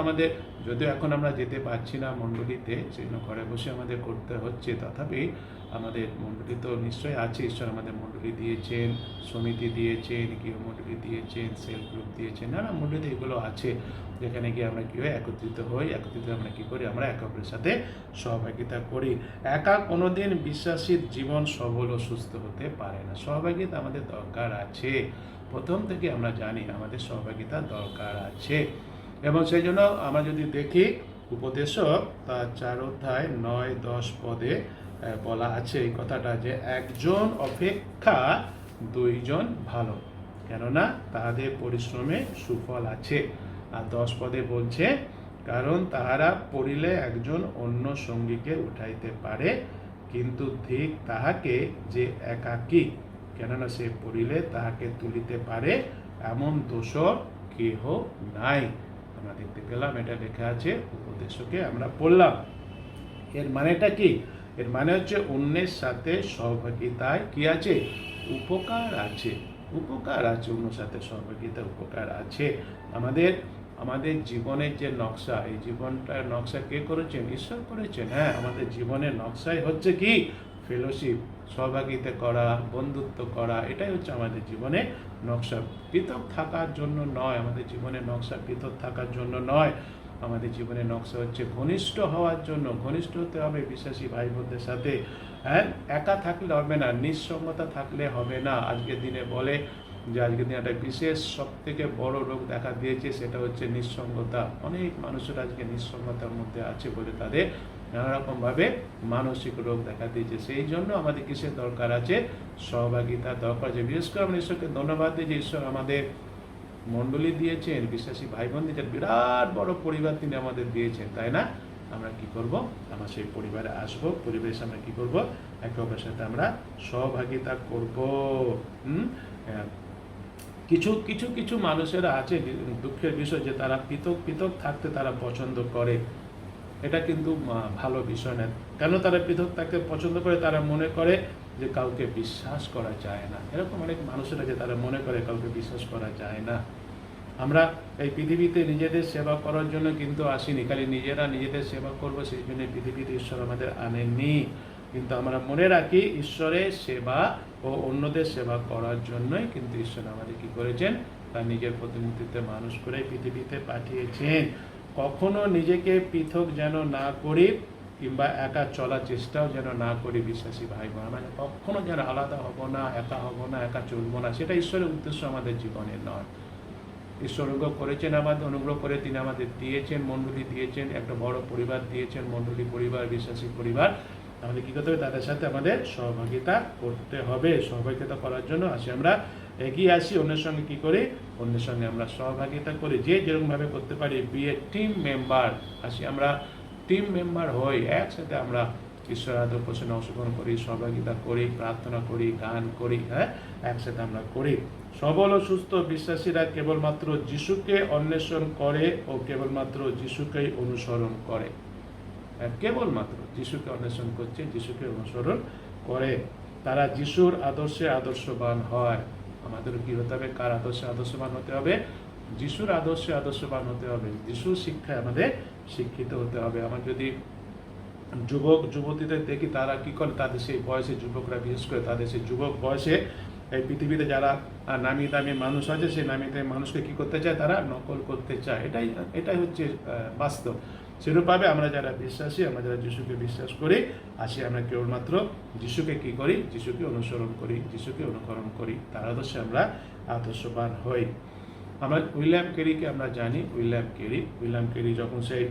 আমাদের যদিও এখন আমরা যেতে পারছি না মণ্ডলীতে, সেই জন্য ঘরে বসে আমাদের করতে হচ্ছে, তথাপি আমাদের মণ্ডলী তো নিশ্চয়ই আছে। ঈশ্বর আমাদের মণ্ডলী দিয়েছেন, সমিতি দিয়েছেন, গৃহ মণ্ডলী দিয়েছেন, সেল গ্রুপ দিয়েছেন, নানা মণ্ডলীতে এগুলো আছে, যেখানে গিয়ে আমরা কী হয়, একত্রিত আমরা কী করি, আমরা একে অপরের সাথে সহভাগিতা করি। একা কোনোদিন বিশ্বাসীর জীবন সবল ও সুস্থ হতে পারে না। সহভাগিতা আমাদের দরকার আছে, প্রথম থেকে আমরা জানি আমাদের সহভাগিতা দরকার আছে। এবং সেই জন্য আমরা যদি দেখি, উপদেশক তার 4 অধ্যায় 9-10 পদে বলা আছে এই কথাটা, যে একজন অপেক্ষা 2 জন ভালো, কেননা তাহাদের পরিশ্রমে সুফল আছে। আর 10 পদে বলছে, কারণ তাহারা পড়িলে একজন অন্য সঙ্গীকে উঠাইতে পারে, কিন্তু ঠিক তাহাকে যে একাকী, কেননা সে পড়িলে তাহাকে তুলিতে পারে, এমন দোষর কেহ নাই। আমরা দেখতে পেলাম, এটা লেখা আছে উপদেশকে, আমরা পড়লাম। এর মানেটা কি? এর মানে হচ্ছে অন্যের সাথে সহভাগিতায় কি আছে, উপকার আছে, অন্যের সাথে সহভাগিতা উপকার আছে। আমাদের জীবনের যে নকশা, এই জীবনটার নকশা কে করেছেন? ঈশ্বর করেছেন। হ্যাঁ, আমাদের জীবনের নকশাই হচ্ছে কি, ফেলোশিপ, সহভাগিতা করা, বন্ধুত্ব করা, এটাই হচ্ছে আমাদের জীবনে নকশা। পৃথক থাকার জন্য নয়, আমাদের জীবনের নকশা পৃথক থাকার জন্য নয়, আমাদের জীবনের নকশা হচ্ছে ঘনিষ্ঠ হওয়ার জন্য। ঘনিষ্ঠ হতে হবে বিশ্বাসী ভাই বোনদের সাথে। হ্যাঁ, একা থাকলে হবে না, নিঃসঙ্গতা থাকলে হবে না। আজকের দিনে বলে যে আজকের দিনে একটা বিশেষ সবথেকে বড় রোগ দেখা দিয়েছে, সেটা হচ্ছে নিঃসঙ্গতা। অনেক মানুষের আজকে নিঃসঙ্গতার মধ্যে আছে বলে তাদের নানা রকমভাবে মানসিক রোগ দেখা দিয়েছে। সেই জন্য আমাদের কিসের দরকার আছে? সহভাগিতার দরকার আছে। বিশেষ করে আমরা ঈশ্বরকে ধন্যবাদ দিই যে ঈশ্বর আমাদের মণ্ডলী দিয়েছেন, বিশ্বাসী ভাই বোন দিয়েছেন, বিরাট বড় পরিবার তিনি আমাদের দিয়েছেন, তাই না? আমরা কি করব? আমরা সেই পরিবারে আসব, পরিবারের সামনে কি করব? একে অপরের সাথে আমরা সহভাগিতা করব। কিছু মানুষেরা আছে, দুঃখের বিষয়, যে তারা পৃথক থাকতে তারা পছন্দ করে। এটা কিন্তু ভালো বিষয় না। কেন তারা পৃথক থাকতে পছন্দ করে? তারা মনে করে যে কাউকে বিশ্বাস করা যায় না। এরকম অনেক মানুষেরা যে তারা মনে করে কাউকে বিশ্বাস করা যায় না। আমরা এই পৃথিবীতে নিজেদের সেবা করার জন্য কিন্তু আসিনি, খালি নিজেদের সেবা করবো সেই জন্য পৃথিবীতে ঈশ্বর আমাদের আনেননি। কিন্তু আমরা মনে রাখি, ঈশ্বরের সেবা ও অন্যদের সেবা করার জন্যই কিন্তু ঈশ্বর আমাদের কি করেছেন, তার নিজের প্রতিমূর্তিতে মানুষ করে পৃথিবীতে পাঠিয়েছেন। কখনো নিজেকে পৃথক যেন না করি, কিংবা একা চলার চেষ্টাও যেন না করি বিশ্বাসী ভাই বোন। আমরা কখনো যেন আলাদা হব না, একা হব না, একা চলবো না, সেটা ঈশ্বরের উদ্দেশ্য আমাদের জীবনে নয়। ঈশ্বর অনুগ্রহ করেছেন, অনুগ্রহ করে তিনি আমাদের দিয়েছেন, মণ্ডলী দিয়েছেন, একটা বড় পরিবার দিয়েছেন, মণ্ডলী পরিবার, বিশ্বাসী পরিবার। আমাদের কী করতে হবে? তাদের সাথে আমাদের সহভাগিতা করতে হবে। সহভাগিতা করার জন্য আমরা এগিয়ে আসি, অন্যের সঙ্গে কি করি? অন্যের সঙ্গে আমরা সহভাগিতা করি, যে যেরকমভাবে করতে পারি। বি এ টিম মেম্বার, আমরা টিম মেম্বার হই, একসাথে আমরা ঈশ্বর আদর পোষণে অংশগ্রহণ করি, সহভাগিতা করি, প্রার্থনা করি, গান করি, হ্যাঁ, একসাথে আমরা করি। সবল ও সুস্থ বিশ্বাসীরা কেবলমাত্র যিশুকে অন্বেষণ করে ও কেবলমাত্র যিশুকেই অনুসরণ করে। কেবলমাত্র যিশুকে অন্বেষণ করছে, যিশুকে অনুসরণ করে, তারা যিশুর আদর্শে আদর্শবান হয়। আমাদেরও কি হতে হবে? কার আদর্শে আদর্শবান হতে হবে? যিশুর আদর্শে আদর্শবান হতে হবে। যিশুর শিক্ষায় আমাদের শিক্ষিত হতে হবে। আমার যদি যুবক যুবতীদের দেখি, তারা কি করে, তাদের সেই বয়সে, যুবকরা বিশেষ করে তাদের সেই যুবক বয়সে এই পৃথিবীতে যারা নামি দামি মানুষ আছে, সেই নামি দামি মানুষকে কি করতে চায়? তারা নকল করতে চায়। এটাই হচ্ছে বাস্তব। সেরূপভাবে আমরা যারা বিশ্বাসী, আমরা যারা যিশুকে বিশ্বাস করি, আসি আমরা কেবলমাত্র যিশুকে কী করি? যিশুকে অনুসরণ করি, যিশুকে অনুকরণ করি, তার আদর্শে আমরা আদর্শবান হই। আমরা উইলিয়াম ক্যারিকে আমরা জানি। উইলিয়াম ক্যারি যখন সেই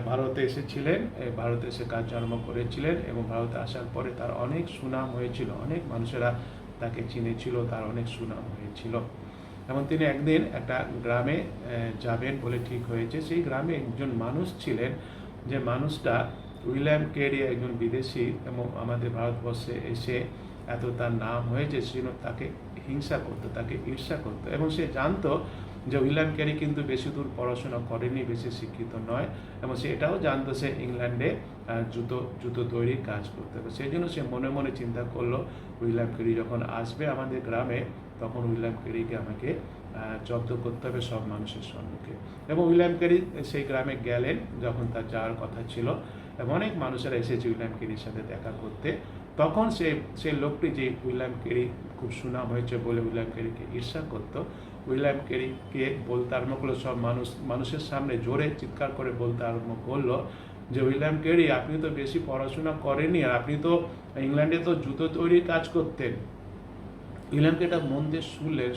ভারতে এসেছিলেন, ভারতে এসে কাজ আরম্ভ করেছিলেন এবং ভারতে আসার পরে তার অনেক সুনাম হয়েছিল, অনেক মানুষেরা তাকে চিনেছিল, তার অনেক সুনাম হয়েছিল। এবং তিনি একদিন একটা গ্রামে যাবেন বলে ঠিক হয়েছে। সেই গ্রামে একজন মানুষ ছিলেন, যে মানুষটা উইলিয়াম ক্যারি একজন বিদেশি এবং আমাদের ভারতবর্ষে এসে এত তার নাম হয়েছে, সে তাকে হিংসা করতো, তাকে ঈর্ষা করতো। এবং সে জানতো যে উইলিয়াম ক্যারি কিন্তু বেশি দূর পড়াশোনা করেনি, বেশি শিক্ষিত নয়, এবং সে এটাও জানতো সে ইংল্যান্ডে জুতো তৈরির কাজ করতে হবে। সেই জন্য সে মনে মনে চিন্তা করলো, উইলিয়াম ক্যারি যখন আসবে আমাদের গ্রামে, তখন উইলিয়াম ক্যারিকে আমাকে জব্দ করতে হবে সব মানুষের সম্মুখে। এবং উইলিয়াম ক্যারি সেই গ্রামে গেলেন যখন তার যাওয়ার কথা ছিল, এবং অনেক মানুষেরা এসেছে উইলিয়াম ক্যারির সাথে দেখা করতে। তখন সেই লোকটি, যে উইলিয়াম ক্যারি খুব সুনাম হয়েছে বলে উইলিয়াম ক্যারিকে ঈর্ষা করতো, উইলিয়াম ক্যারিকে বলতে আরম্ভ করলো, সব মানুষের সামনে জোরে চিৎকার করে বলতে আরম্ভ করলো যে উইলিয়াম ক্যারি, আপনি তো বেশি পড়াশোনা করেননি, আর আপনি তো ইংল্যান্ডে তো জুতো তৈরির কাজ করতেন। উইলিয়াম ক্যারি এটা মন দিয়ে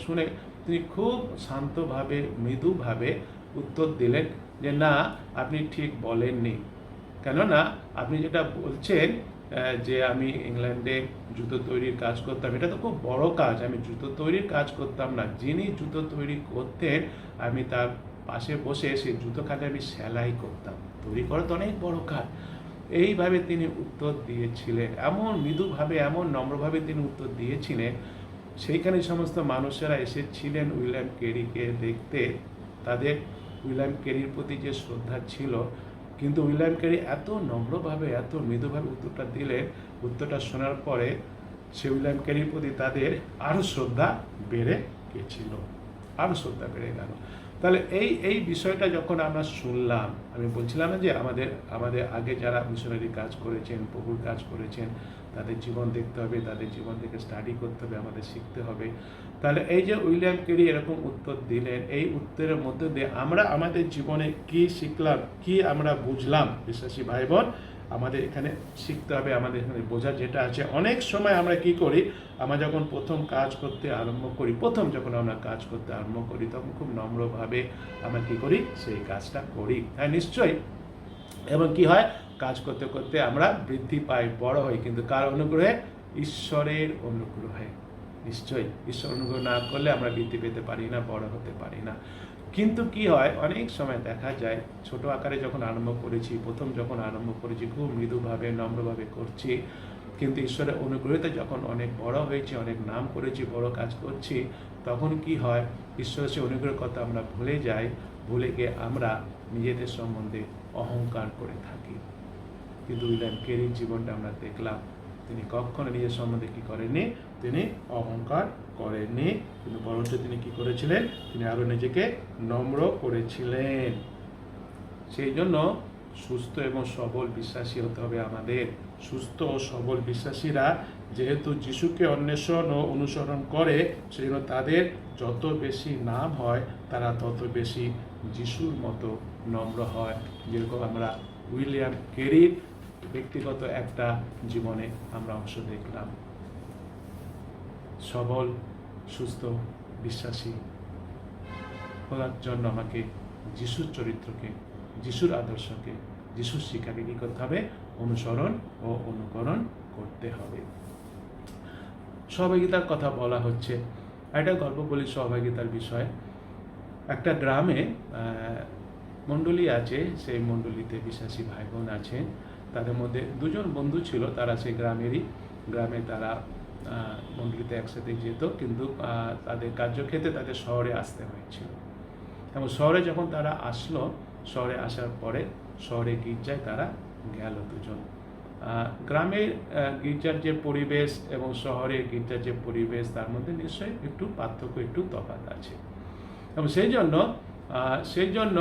শুনে তিনি খুব শান্তভাবে, মৃদুভাবে উত্তর দিলেন যে না, আপনি ঠিক বলেননি। কেননা আপনি যেটা বলছেন যে আমি ইংল্যান্ডে জুতো তৈরির কাজ করতাম, এটা তো খুব বড় কাজ। আমি জুতো তৈরির কাজ করতাম না, যিনি জুতো তৈরি করতেন আমি তার পাশে বসে সেই জুতোখানে আমি সেলাই করতাম। তৈরি করা তো অনেক বড় কাজ। এইভাবে তিনি উত্তর দিয়েছিলেন, এমন মৃদুভাবে, এমন নম্রভাবে তিনি উত্তর দিয়েছিলেন। সেইখানে সমস্ত মানুষেরা এসেছিলেন উইলিয়াম ক্যারিকে দেখতে, তাদের উইলিয়াম ক্যারির প্রতি যে শ্রদ্ধা ছিল, কিন্তু উইলিয়াম ক্যারি এত নম্রভাবে, এত মৃদুভাবে উত্তরটা দিলেন, উত্তরটা শোনার পরে সে উইলিয়াম ক্যারির প্রতি তাদের আরও শ্রদ্ধা বেড়ে গেছিল, আরও শ্রদ্ধা বেড়ে গেল। তাহলে এই বিষয়টা যখন আমরা শুনলাম, আমি বলছিলাম না যে আমাদের আগে যারা মিশনারি কাজ করেছেন, প্রভুর কাজ করেছেন, তাদের জীবন দেখতে হবে, তাদের জীবন থেকে স্টাডি করতে হবে, আমাদের শিখতে হবে। তাহলে এই যে উইলিয়াম ক্যারি এরকম উত্তর দিলেন, এই উত্তরের মধ্যে দিয়ে আমরা আমাদের জীবনে কি শিখলাম, কি আমরা বুঝলাম, বিশ্বাসী ভাই বোন, আমাদের এখানে শিখতে হবে, আমাদের এখানে বোঝা যেটা আছে। অনেক সময় আমরা কি করি, আমরা যখন প্রথম কাজ করতে আরম্ভ করি, যখন আমরা কাজ করতে আরম্ভ করি, তখন খুব নম্রভাবে আমরা কি করি, সেই কাজটা করি। হ্যাঁ, নিশ্চয়ই। এবং কি হয়, কাজ করতে করতে আমরা বৃদ্ধি পাই, বড় হই, কিন্তু কার অনুগ্রহে? ঈশ্বরের অনুগ্রহে। নিশ্চয়ই ঈশ্বর অনুগ্রহ না করলে আমরা বৃদ্ধি পেতে পারি না, বড় হতে পারি না। কিন্তু কি হয়, অনেক সময় দেখা যায় ছোট আকারে যখন আরম্ভ করেছি, যখন আরম্ভ করেছি খুব মৃদুভাবে, নম্রভাবে করছি, কিন্তু ঈশ্বরের অনুগ্রহতে যখন অনেক বড় হয়েছি, অনেক নাম করেছি, বড় কাজ করছি, তখন কি হয়, ঈশ্বরের সে অনুগ্রহের কথা আমরা ভুলে যাই, ভুলে গিয়ে আমরা নিজেদের সম্বন্ধে অহংকার করে থাকি। কিন্তু উইলিয়াম ক্যারির জীবনটা আমরা দেখলাম, তিনি কখনো নিজের সম্বন্ধে কি করেননি, তিনি অহংকার করেননি, কিন্তু বরঞ্চ তিনি কি করেছিলেন, তিনি আরো নিজেকে নম্র করেছিলেন। সেই জন্য সুস্থ এবং সবল বিশ্বাসী হতে হবে আমাদের। সুস্থ ও সবল বিশ্বাসীরা যেহেতু যিশুকে অন্বেষণ ও অনুসরণ করে, সেই জন্য তাদের যত বেশি নাম হয়, তারা তত বেশি যিশুর মতো নম্র হয়। যেরকম আমরা উইলিয়াম ক্যারির ব্যক্তিগত একটা জীবনে আমরা অংশ দেখলাম। সবল, সুস্থ, বিশ্বাসী হওয়ার জন্য আমাকে যিশুর চরিত্রকে, যিশুর আদর্শকে, যিশুর শিক্ষাকে কী করতে হবে, অনুসরণ ও অনুকরণ করতে হবে। সহভাগিতার কথা বলা হচ্ছে, একটা গল্প বলি সহভাগিতার বিষয়। একটা গ্রামে মণ্ডলী আছে, সেই মণ্ডলীতে বিশ্বাসী ভাই বোন আছেন। তাদের মধ্যে দুজন বন্ধু ছিল, তারা সেই গ্রামে তারা মণ্ডলীতে একসাথে যেত, কিন্তু তাদের কার্যক্ষেত্রে তাদের শহরে আসতে হয়েছিল। এবং শহরে যখন তারা আসলো, শহরে আসার পরে শহরে গির্জায় তারা গেল দুজন। গ্রামের গির্জার যে পরিবেশ এবং শহরের গির্জার যে পরিবেশ, তার মধ্যে নিশ্চয়ই একটু পার্থক্য, একটু তফাৎ আছে। এবং সেই জন্য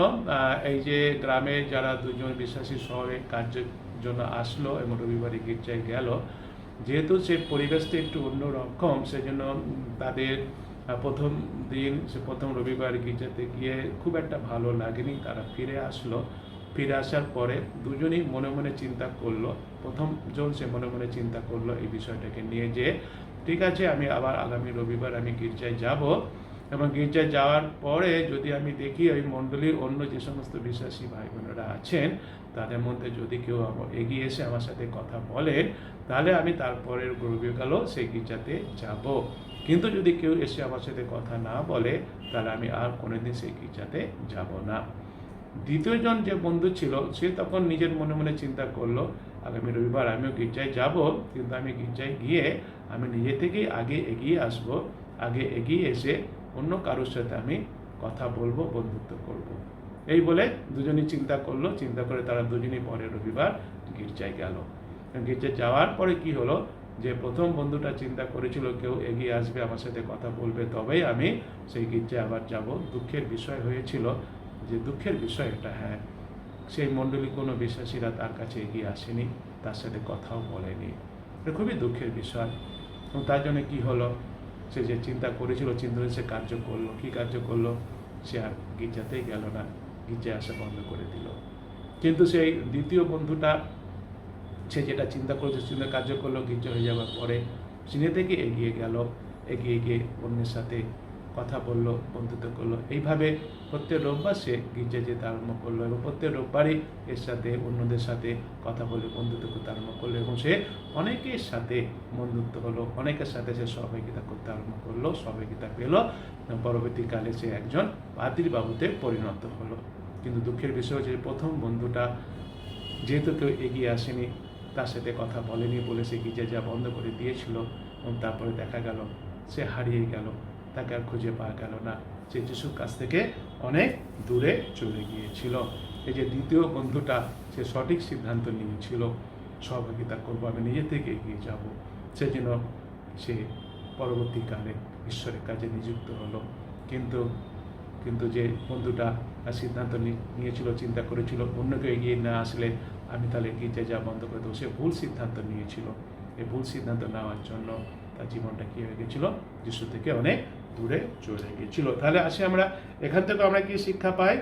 এই যে গ্রামে যারা দুজন বিশ্বাসী শহরে কার্যের জন্য আসলো এবং রবিবারে গির্জায় গেল, যেহেতু সেই পরিবেশটা একটু অন্যরকম, সেই জন্য তাদের প্রথম রবিবার গির্জাতে গিয়ে খুব একটা ভালো লাগেনি। তারা ফিরে আসলো ফিরে আসার পরে দুজনেই মনে মনে চিন্তা করলো, প্রথম জন সে মনে মনে চিন্তা করলো এই বিষয়টাকে নিয়ে যে ঠিক আছে, আমি আবার আগামী রবিবার আমি গির্জায় যাব, এবং গির্জায় যাওয়ার পরে যদি আমি দেখি ওই মণ্ডলীর অন্য যে সমস্ত বিশ্বাসী ভাই বোনেরা আছেন তাদের মধ্যে যদি কেউ এগিয়ে এসে আমার সাথে কথা বলেন, তাহলে আমি তারপরের রবিকালও সেই গির্জাতে যাব। কিন্তু যদি কেউ এসে আমার সাথে কথা না বলে, তাহলে আমি আর কোনোদিন সেই গির্জাতে যাব না। দ্বিতীয় জন যে বন্ধু ছিল সে তখন নিজের মনে মনে চিন্তা করলো, আগামী রবিবার আমিও গির্জায় যাব, কিন্তু আমি গির্জায় গিয়ে আমি নিজে থেকেই আগে এগিয়ে আসব, আগে এগিয়ে এসে অন্য কারোর সাথে আমি কথা বলবো, বন্ধুত্ব করব। এই বলে দুজনই চিন্তা করলো, চিন্তা করে তারা দুজনই পরের রবিবার গির্জায় গেল। গির্জায় যাওয়ার পরে কি হলো, যে প্রথম বন্ধুটা চিন্তা করেছিল কেউ এগিয়ে আসবে আমার সাথে কথা বলবে তবেই আমি সেই গির্জায় আবার যাব। দুঃখের বিষয় হয়েছিল, যে দুঃখের বিষয় এটা, হ্যাঁ, সেই মণ্ডলী কোনো বিশ্বাসীরা তার কাছে এগিয়ে আসেনি, তার সাথে কথাও বলেনি। এটা খুবই দুঃখের বিষয়। এবং তার জন্য কি হলো, সে যে চিন্তা করেছিল, চিন্তা সে কার্য করলো। কি কার্য করলো? সে আর গির্জাতেই গেল না, গির্জায় আসা বন্ধ করে দিল। কিন্তু সেই দ্বিতীয় বন্ধুটা সে যেটা চিন্তা করেছে, চিন্তা কার্য করলো, গির্জা হয়ে যাওয়ার পরে সিনে থেকে এগিয়ে গেল, এগিয়ে গিয়ে অন্যের সাথে কথা বললো, বন্ধুত্ব করলো। এইভাবে প্রত্যেক রোববার সে গির্জায় যেতে আরম্ভ করলো, এবং প্রত্যেক রোববারই এর সাথে অন্যদের সাথে কথা বলে বন্ধুত্ব করতে আরম্ভ করলো, এবং সে অনেকের সাথে বন্ধুত্ব হলো, অনেকের সাথে সে সহযোগিতা করতে আরম্ভ করলো, সহযোগিতা পেল, পরবর্তীকালে সে একজন পাদ্রী বাবুতে পরিণত হলো। কিন্তু দুঃখের বিষয় হচ্ছে প্রথম বন্ধুটা যেহেতু কেউ এগিয়ে আসেনি, তার সাথে কথা বলেনি বলে সে গির্জা যা বন্ধ করে দিয়েছিল, এবং তারপরে দেখা গেল সে হারিয়ে গেল, তাকে আর খুঁজে পাওয়া গেল না, সে যিশুর কাছ থেকে অনেক দূরে চলে গিয়েছিল। এই যে দ্বিতীয় বন্ধুটা, সে সঠিক সিদ্ধান্ত নিয়েছিল, সহযোগিতা করবো, আমি নিজে থেকে এগিয়ে যাব, সেজন্য সে পরবর্তীকালে ঈশ্বরের কাজে নিযুক্ত হলো। কিন্তু যে বন্ধুটা সিদ্ধান্ত নিয়েছিল, চিন্তা করেছিল অন্যকে এগিয়ে না আসলে আমি তাহলে গির্জায় যা বন্ধ করে দেবো, সে ভুল সিদ্ধান্ত নিয়েছিল। এই ভুল সিদ্ধান্ত নেওয়ার জন্য তার জীবনটা কী হয়ে গেছিল, যিশু থেকে অনেক দূরে চলে গিয়েছিল। তাহলে আসে আমরা এখান থেকে আমরা কি শিক্ষা পাই?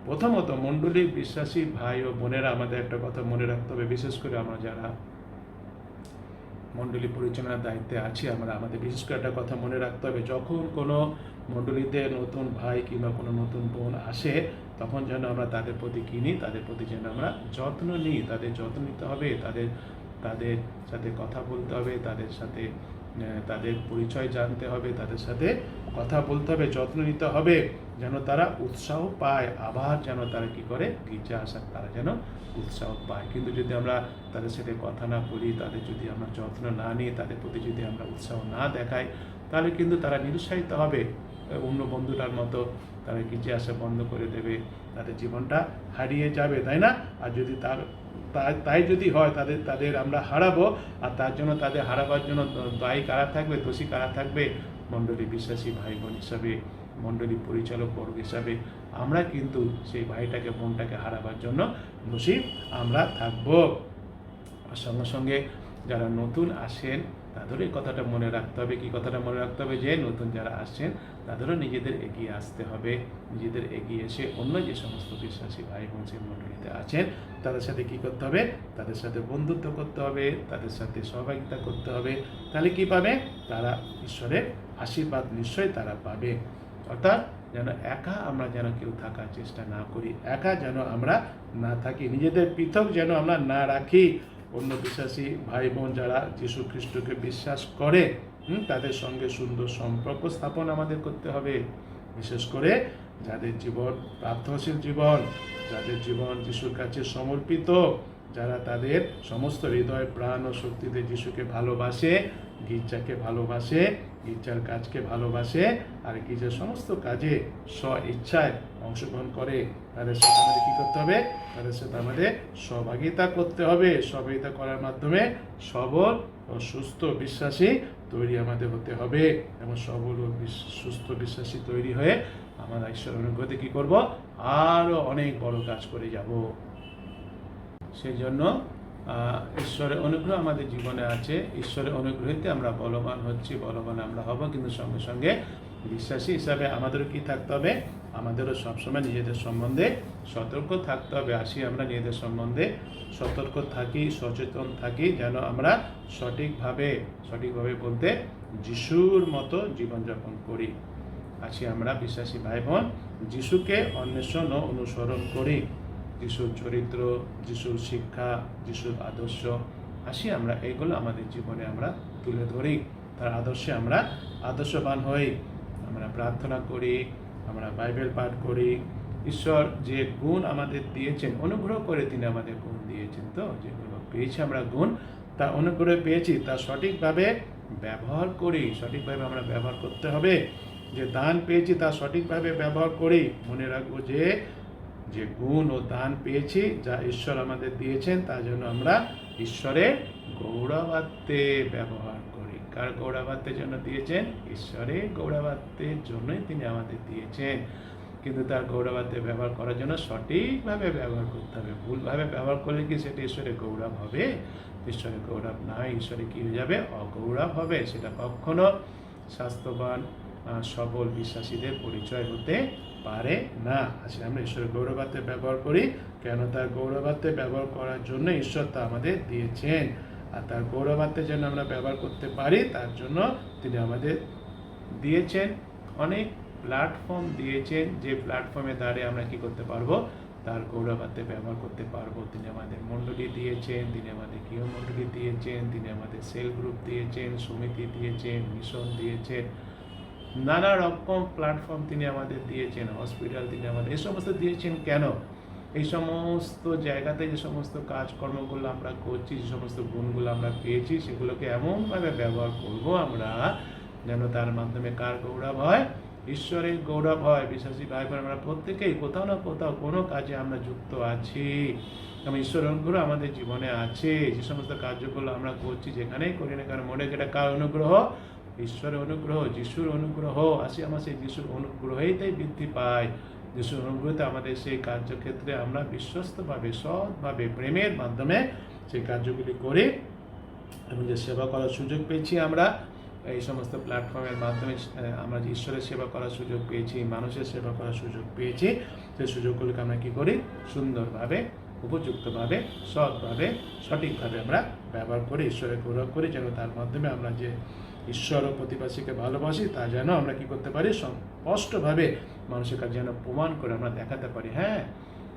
প্রথমত মণ্ডলীর বিশ্বাসী ভাই ও বোনেরা, আমাদের একটা কথা মনে রাখতে হবে, বিশেষ করে আমরা যারা মণ্ডলী পরিচালনার দায়িত্বে আছি, আমাদের বিশেষ করে একটা কথা মনে রাখতে হবে, যখন কোনো মণ্ডলীতে নতুন ভাই কিংবা কোনো নতুন বোন আসে, তখন যেন আমরা তাদের প্রতি কিনি, তাদের প্রতি যেন আমরা যত্ন নিই, তাদের যত্ন নিতে হবে, তাদের সাথে কথা বলতে হবে, তাদের সাথে তাদের পরিচয় জানতে হবে, তাদের সাথে কথা বলতে হবে, যত্ন নিতে হবে, যেন তারা উৎসাহ পায়, আবার যেন তারা কি করে, গির্জা আসার তারা যেন উৎসাহ পায়। কিন্তু যদি আমরা তাদের সাথে কথা না বলি, তাদের যদি আমরা যত্ন না নিই, তাদের প্রতি যদি আমরা উৎসাহ না দেখাই, তাহলে কিন্তু তারা নিরুৎসাহিত হবে, অন্য বন্ধুটার মতো তারা গির্জা আসা বন্ধ করে দেবে, তাদের জীবনটা হারিয়ে যাবে, তাই না? আর যদি তাই যদি হয়, তাদের আমরা হারাবো, আর তার জন্য তাদের হারাবার জন্য দায়ী কারা থাকবে, দোষী কারা থাকবে? মণ্ডলী বিশ্বাসী ভাই বোন হিসাবে, মণ্ডলী পরিচালক বর্গ হিসাবে আমরা কিন্তু সেই ভাইটাকে বোনটাকে হারাবার জন্য দোষী আমরা থাকবো। আর সঙ্গে সঙ্গে যারা নতুন আসেন তাদেরও এই কথাটা মনে রাখতে হবে। কি কথাটা মনে রাখতে হবে? যে নতুন যারা আসছেন তাদেরও নিজেদের এগিয়ে আসতে হবে, নিজেদের এগিয়ে এসে অন্য যে সমস্ত বিশ্বাসী ভাই বোন সেই মণ্ডলীতে আছেন তাদের সাথে কি করতে হবে? তাদের সাথে বন্ধুত্ব করতে হবে, তাদের সাথে সহযোগিতা করতে হবে। তাহলে কি পাবে? তারা ঈশ্বরের আশীর্বাদ নিশ্চয়ই তারা পাবে। অর্থাৎ যেন একা আমরা যেন কেউ থাকার চেষ্টা না করি, একা যেন আমরা না থাকি, নিজেদের পৃথক যেন আমরা না রাখি। অন্য বিশ্বাসী ভাই বোন যারা যীশু খ্রিস্টকে বিশ্বাস করে তাদের সঙ্গে সুন্দর সম্পর্ক স্থাপন আমাদের করতে হবে। বিশেষ করে যাদের জীবন প্রার্থনাশীল জীবন, যাদের জীবন যিশুর কাছে সমর্পিত, যারা তাদের সমস্ত হৃদয় প্রাণ ও শক্তিতে যিশুকে ভালোবাসে, গির্জাকে ভালোবাসে, গির্জার কাজকে ভালোবাসে, আর গির্জার সমস্ত কাজে স্ব ইচ্ছায় অংশগ্রহণ করে, তাদের সাথে আমাদের কী করতে হবে? তাদের সাথে আমাদের সহভাগিতা করতে হবে। সহভাগিতা করার মাধ্যমে সবল ও সুস্থ বিশ্বাসী তৈরি আমাদের হতে হবে, এবং সবল ও সুস্থ বিশ্বাসী তৈরি হয়ে আমরা ঈশ্বরের অনুগ্রহতে কী করবো? আরও অনেক বড় কাজ করে যাব। সেই জন্য ঈশ্বরের অনুগ্রহ আমাদের জীবনে আছে, ঈশ্বরের অনুগ্রহেতে আমরা বলবান হচ্ছি, বলবান আমরা হব, কিন্তু সঙ্গে সঙ্গে বিশ্বাসী হিসাবে আমাদেরও কি থাকতে হবে, আমাদেরও সবসময় নিজেদের সম্বন্ধে সতর্ক থাকতে হবে। আসি আমরা নিজেদের সম্বন্ধে সতর্ক থাকি, সচেতন থাকি, যেন আমরা সঠিকভাবে বলতে যিশুর মতো জীবনযাপন করি। আসি আমরা বিশ্বাসী ভাই বোন যিশুকে অন্বেষণ ও অনুসরণ করি, যিশুর চরিত্র, যিশুর শিক্ষা, যিশুর আদর্শ। আসি আমরা এইগুলো আমাদের জীবনে আমরা তুলে ধরি, তার আদর্শে আমরা আদর্শবান হই। আমরা প্রার্থনা করি, আমরা বাইবেল পাঠ করি। ঈশ্বর যে গুণ আমাদের দিয়েছেন, অনুগ্রহ করে তিনি আমাদের গুণ দিয়েছেন, তো যেগুলো পেয়েছি আমরা গুণ, তা অনুগ্রহ পেয়েছি, তা সঠিকভাবে ব্যবহার করি। সঠিকভাবে আমরা ব্যবহার করতে হবে। যে দান পেয়েছি তা সঠিকভাবে ব্যবহার করি। মনে রাখবো যে গুণ ও দান পেয়েছি, যা ঈশ্বর আমাদের দিয়েছেন, তার জন্য আমরা ঈশ্বরের গৌরবার্থে ব্যবহার করি। কার গৌরবার্থের জন্য দিয়েছেন? ঈশ্বরের গৌরবার্থের জন্যই তিনি আমাদের দিয়েছেন। কিন্তু তার গৌরবার্থে ব্যবহার করার জন্য সঠিকভাবে ব্যবহার করতে হবে। ভুলভাবে ব্যবহার করলে কি সেটা ঈশ্বরের গৌরব হবে? ঈশ্বরের গৌরব নয়, ঈশ্বরে কি হয়ে যাবে? অগৌরব হবে। সেটা কখনো স্বাস্থ্যবান সবল বিশ্বাসীদের পরিচয় হতে পারে না। আসলে আমরা ঈশ্বরের গৌরবার্থে ব্যবহার করি, কেন? তার গৌরবার্থে ব্যবহার করার জন্য ঈশ্বর তা আমাদের দিয়েছেন। আর তার গৌরবার্থের জন্য আমরা ব্যবহার করতে পারি, তার জন্য তিনি আমাদের দিয়েছেন অনেক প্ল্যাটফর্ম দিয়েছেন, যে প্ল্যাটফর্মে দাঁড়িয়ে আমরা কি করতে পারবো? তার গৌরবার্থে ব্যবহার করতে পারবো। তিনি আমাদের মণ্ডলী দিয়েছেন, তিনি আমাদের গৃহ মণ্ডলী দিয়েছেন, তিনি আমাদের সেল গ্রুপ দিয়েছেন, সমিতি দিয়েছেন, মিশন দিয়েছেন, নানা রকম প্ল্যাটফর্ম তিনি আমাদের দিয়েছেন, হসপিটাল তিনি আমাদের এই সমস্ত দিয়েছেন। কেন? এই সমস্ত জায়গাতে যে সমস্ত কাজকর্মগুলো আমরা করছি, যে সমস্ত গুণগুলো আমরা পেয়েছি, সেগুলোকে এমনভাবে ব্যবহার করব আমরা যেন তার মাধ্যমে কার গৌরব হয়? ঈশ্বরের গৌরব হয়। বিশ্বাসী ভাই বোন আমরা প্রত্যেকেই কোথাও না কোথাও কোনো কাজে আমরা যুক্ত আছি, এবং ঈশ্বর অনুগ্রহ আমাদের জীবনে আছে। যে সমস্ত কার্যগুলো আমরা করছি, যেখানেই করি না কেন, মনে এটা কার অনুগ্রহ? ঈশ্বরের অনুগ্রহ, যিশুর অনুগ্রহ। আসি আমরা সেই যিশুর অনুগ্রহেই তাই বৃদ্ধি পাই। যিশুর অনুগ্রহতে আমাদের সেই কার্যক্ষেত্রে আমরা বিশ্বস্তভাবে, সৎভাবে, প্রেমের মাধ্যমে সেই কার্যগুলি করি, এবং যে সেবা করার সুযোগ পেয়েছি আমরা এই সমস্ত প্ল্যাটফর্মের মাধ্যমে, আমরা যে ঈশ্বরের সেবা করার সুযোগ পেয়েছি, মানুষের সেবা করার সুযোগ পেয়েছি, সেই সুযোগগুলোকে আমরা কী করি? সুন্দরভাবে, উপযুক্তভাবে, সৎভাবে, সঠিকভাবে আমরা ব্যবহার করি, ঈশ্বরের গৌরব করি, যেন তার মাধ্যমে আমরা যে ঈশ্বর ও প্রতিবাসীকে ভালোবাসি, তা যেন আমরা কি করতে পারি? স্পষ্টভাবে মানুষের কাছে যেন প্রমাণ করে আমরা দেখাতে পারি। হ্যাঁ,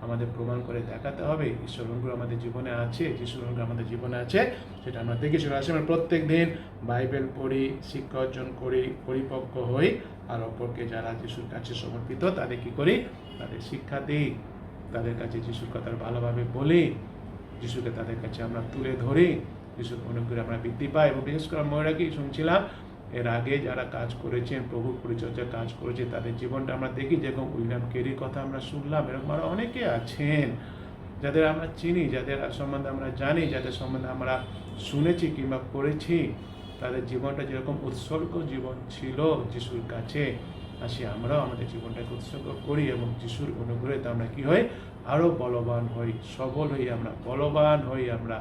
আমাদের প্রমাণ করে দেখাতে হবে ঈশ্বর অনুগ্রহ আমাদের জীবনে আছে, যিশুর অনুগ্রহ আমাদের জীবনে আছে, সেটা আমরা দেখি। সেটা আসলে আমরা প্রত্যেক দিন বাইবেল পড়ি, শিক্ষা অর্জন করি, পরিপক্ক হই, আর অপরকে যারা যিশুর কাছে সমর্পিত তাদের কি করি? তাদের শিক্ষা দিই, তাদের কাছে যিশুর কথা ভালোভাবে বলি, যিশুকে তাদের কাছে আমরা তুলে ধরি, যিশুর অনুগ্রহে আমরা বৃদ্ধি পাই। এবং বিশেষ করে আমরা কি শুনছিলাম, এর আগে যারা কাজ করেছেন, প্রভুর পরিচর্যার কাজ করেছে, তাদের জীবনটা আমরা দেখি। যেরকম উইলিয়াম কেরির কথা আমরা শুনলাম, এরকম আরও অনেকে আছেন যাদের আমরা চিনি, যাদের সম্বন্ধে আমরা জানি, যাদের সম্বন্ধে আমরা শুনেছি কিংবা পড়েছি। তাদের জীবনটা যেরকম উৎসর্গ জীবন ছিল যিশুর কাছে, আসি আমরাও আমাদের জীবনটাকে উৎসর্গ করি, এবং যিশুর অনুগ্রহে আমরা কি হই? আরও বলবান হই, সবল হই, আমরা বলবান হই, আমরা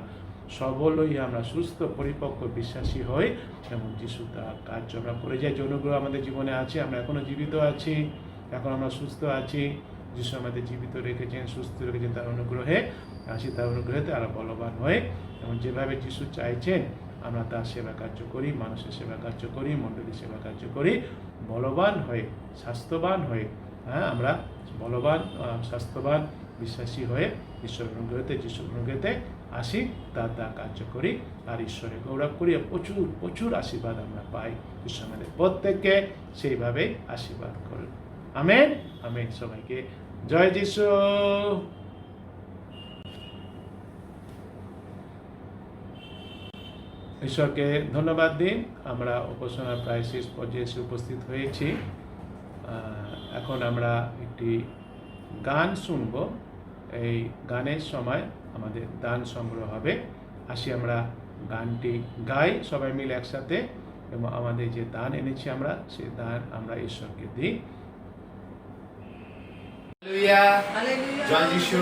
সবল হই, আমরা সুস্থ পরিপক্ক বিশ্বাসী হই, এবং যিশু তার কার্য আমরা করে যাই। যে অনুগ্রহ আমাদের জীবনে আছে, আমরা এখনও জীবিত আছি, এখন আমরা সুস্থ আছি, যিশু আমাদের জীবিত রেখেছেন, সুস্থ রেখেছেন তার অনুগ্রহে। আসি তার অনুগ্রহেতে আরও বলবান হয়ে, এবং যেভাবে যিশু চাইছেন আমরা তার সেবা কার্য করি, মানুষের সেবা কার্য করি, মণ্ডলীর সেবা কার্য করি, বলবান হয়ে, স্বাস্থ্যবান হয়ে। হ্যাঁ, আমরা বলবান, স্বাস্থ্যবান বিশ্বাসী হয়ে ঈশ্বর অনুগ্রহতে, যিশুর অনুগ্রহতে আসি, তার কার্য করি, আর ঈশ্বরের গৌরব করি, প্রচুর প্রচুর আশীর্বাদ আমরা পাই। ঈশ্বর আমাদের প্রত্যেককে সেইভাবেই আশীর্বাদ করুন। Amen, amen. সবাইকে জয় যিশু। ঈশ্বরকে ধন্যবাদ দিন। আমরা উপাসনার প্রায় শেষ পর্যায়ে এসে উপস্থিত হয়েছি। এখন আমরা একটি গান শুনব। এই গানের সময় আমাদের দান সংগ্রহ হবে। আসি আমরা গানটি গাই সবাই মিলে একসাথে, এবং আমাদের যে দান এনেছি আমরা, সেই দান আমরা ঈশ্বরকে দিই। হালেলুয়া, জয় যিশু।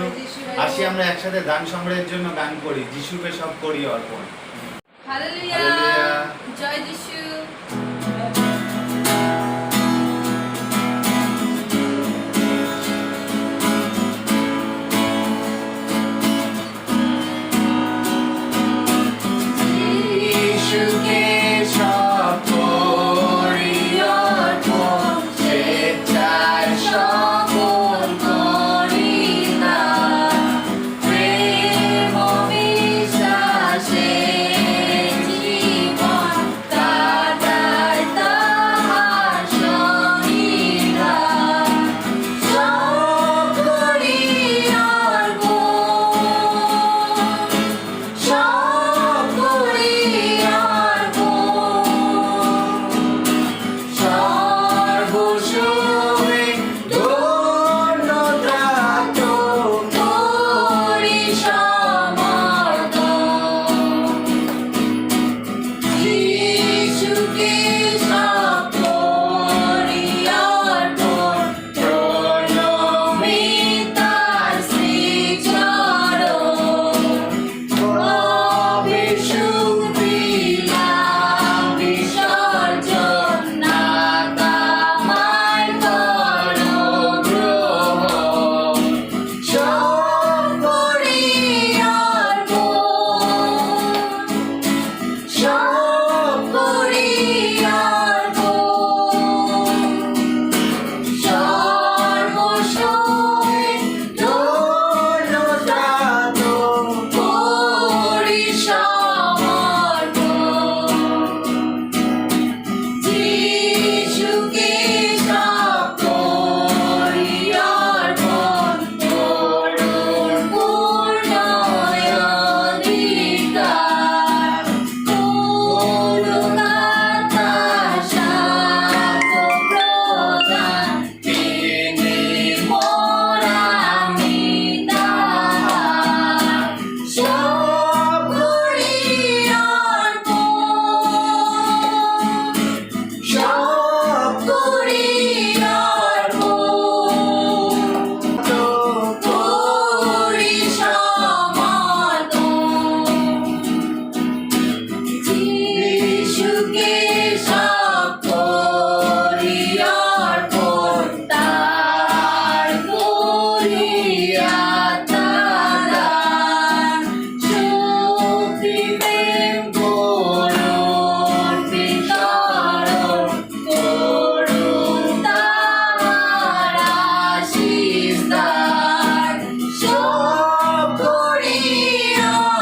আসি আমরা একসাথে দান সংগ্রহের জন্য গান করি, যিশুকে সব করি অর্পণ। হালেলুয়া, জয় যিশু। যিশুকে সব করি অর্পণ, স্বেচ্ছায় সকল করি দান। প্রেম বিশ্বাসে জীবন কাটাই তাহার সহিদান। সব করি অর্পণ, সব করি অর্পণ, সর্বস্বই ধন্যদাত করি সমর্পণ। যিশুকে সব করি অর্পণ, প্রণমি তার শ্রীচরণ। প্রভু দিলাম বিসর্জন, না কামাই করো গ্রহণ। সব করি অর্পণ, সব করি অর্পণ, সর্বস্বই ধন্যদাত করি সমর্পণ। যিশুকে সব করি অর্পণ, করুণ পূর্ণ অধিকার। করুণাতা সাক্ষ্য প্রদান, তিনি মোর আমি তাহার। সব করি অর্পণ, সব করি অর্পণ, করি সমর্পণ। যিশুকে সব করি অর্পণ, তার করিয়া দান। শক্তি প্রেম করুণ বিতরণ, করুণ তাহার আশীষ দান। সব করি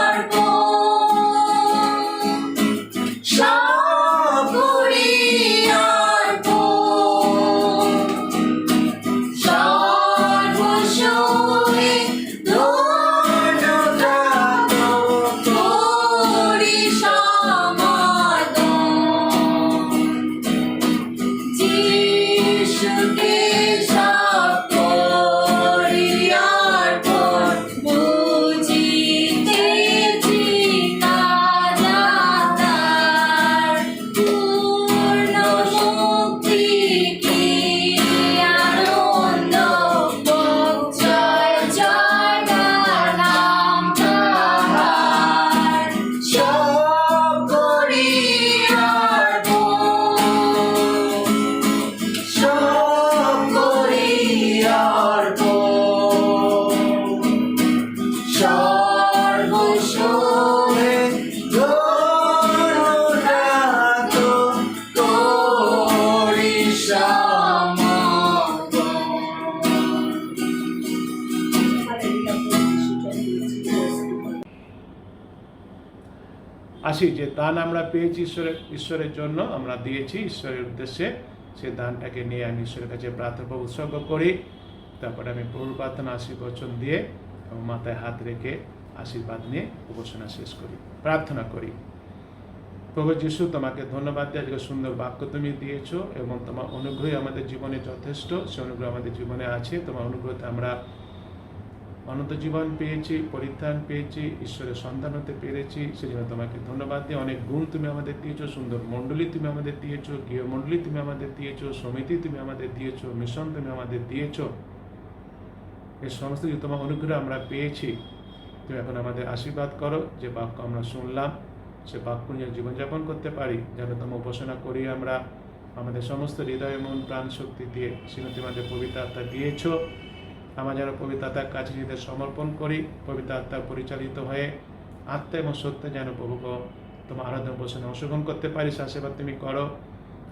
অর্পণ, সব করি অর্পণ, সর্বস্বই ধন্যদাত করি সমর্পণ। যিশুকে সব করি অর্পণ, বুঝিতেছি কাজ তার। পূর্ণ মুক্তি কি আনন্দ, জয় জয় গানাম তাহার। সব করি অর্পণ, সব করি অর্পণ, সর্বস্বই ধন্যদাত করি সমর্পণ। আসি যে দান আমরা পেয়েছি ঈশ্বরের জন্য আমরা দিয়েছি ঈশ্বরের উদ্দেশ্যে, সেই দানটাকে নিয়ে আমি ঈশ্বরের কাছে প্রার্থনা উৎসর্গ করি। তারপরে আমি প্রভুর প্রার্থনা আশীর্বচন দিয়ে এবং মাথায় হাত রেখে আশীর্বাদ নিয়ে উপাসনা শেষ করি, প্রার্থনা করি। প্রভু যিশু, তোমাকে ধন্যবাদ দিই, আজকে সুন্দর বাক্য তুমি দিয়েছো এবং তোমার অনুগ্রহ আমাদের জীবনে যথেষ্ট, সে অনুগ্রহ আমাদের জীবনে আছে। তোমার অনুগ্রহতে আমরা অনন্ত জীবন পেয়েছি, পরিত্রাণ পেয়েছি, ঈশ্বরের সন্তান হতে পেরেছি, সেজন্য তোমাকে ধন্যবাদ দিই। অনেক গুণ তুমি আমাদের দিয়েছো, সুন্দর মণ্ডলী তুমি আমাদের দিয়েছো, গৃহমণ্ডলী তুমি আমাদের দিয়েছো, সমিতি তুমি আমাদের দিয়েছো, মিশন তুমি আমাদের দিয়েছো। এই সমস্ত কিছু তোমার অনুগ্রহ আমরা পেয়েছি। তুমি এখন আমাদের আশীর্বাদ করো, যে বাক্য আমরা শুনলাম সে বাক্য নিয়ে জীবনযাপন করতে পারি, যেন তোমার উপাসনা করি আমরা আমাদের সমস্ত হৃদয় মন প্রাণ শক্তি দিয়ে। সেখানে তুমি আমাদের পবিত্র আত্মা দিয়েছ, আমরা যেন পবিত্র আত্মার কাছে নিজেদের সমর্পণ করি, পবিত্র আত্মার পরিচালিত হয়ে আত্মা এবং সত্যে যেন প্রভুকে তোমার আরাধনা উপাসনায় অংশগ্রহণ করতে পারি, সেবা তুমি করো।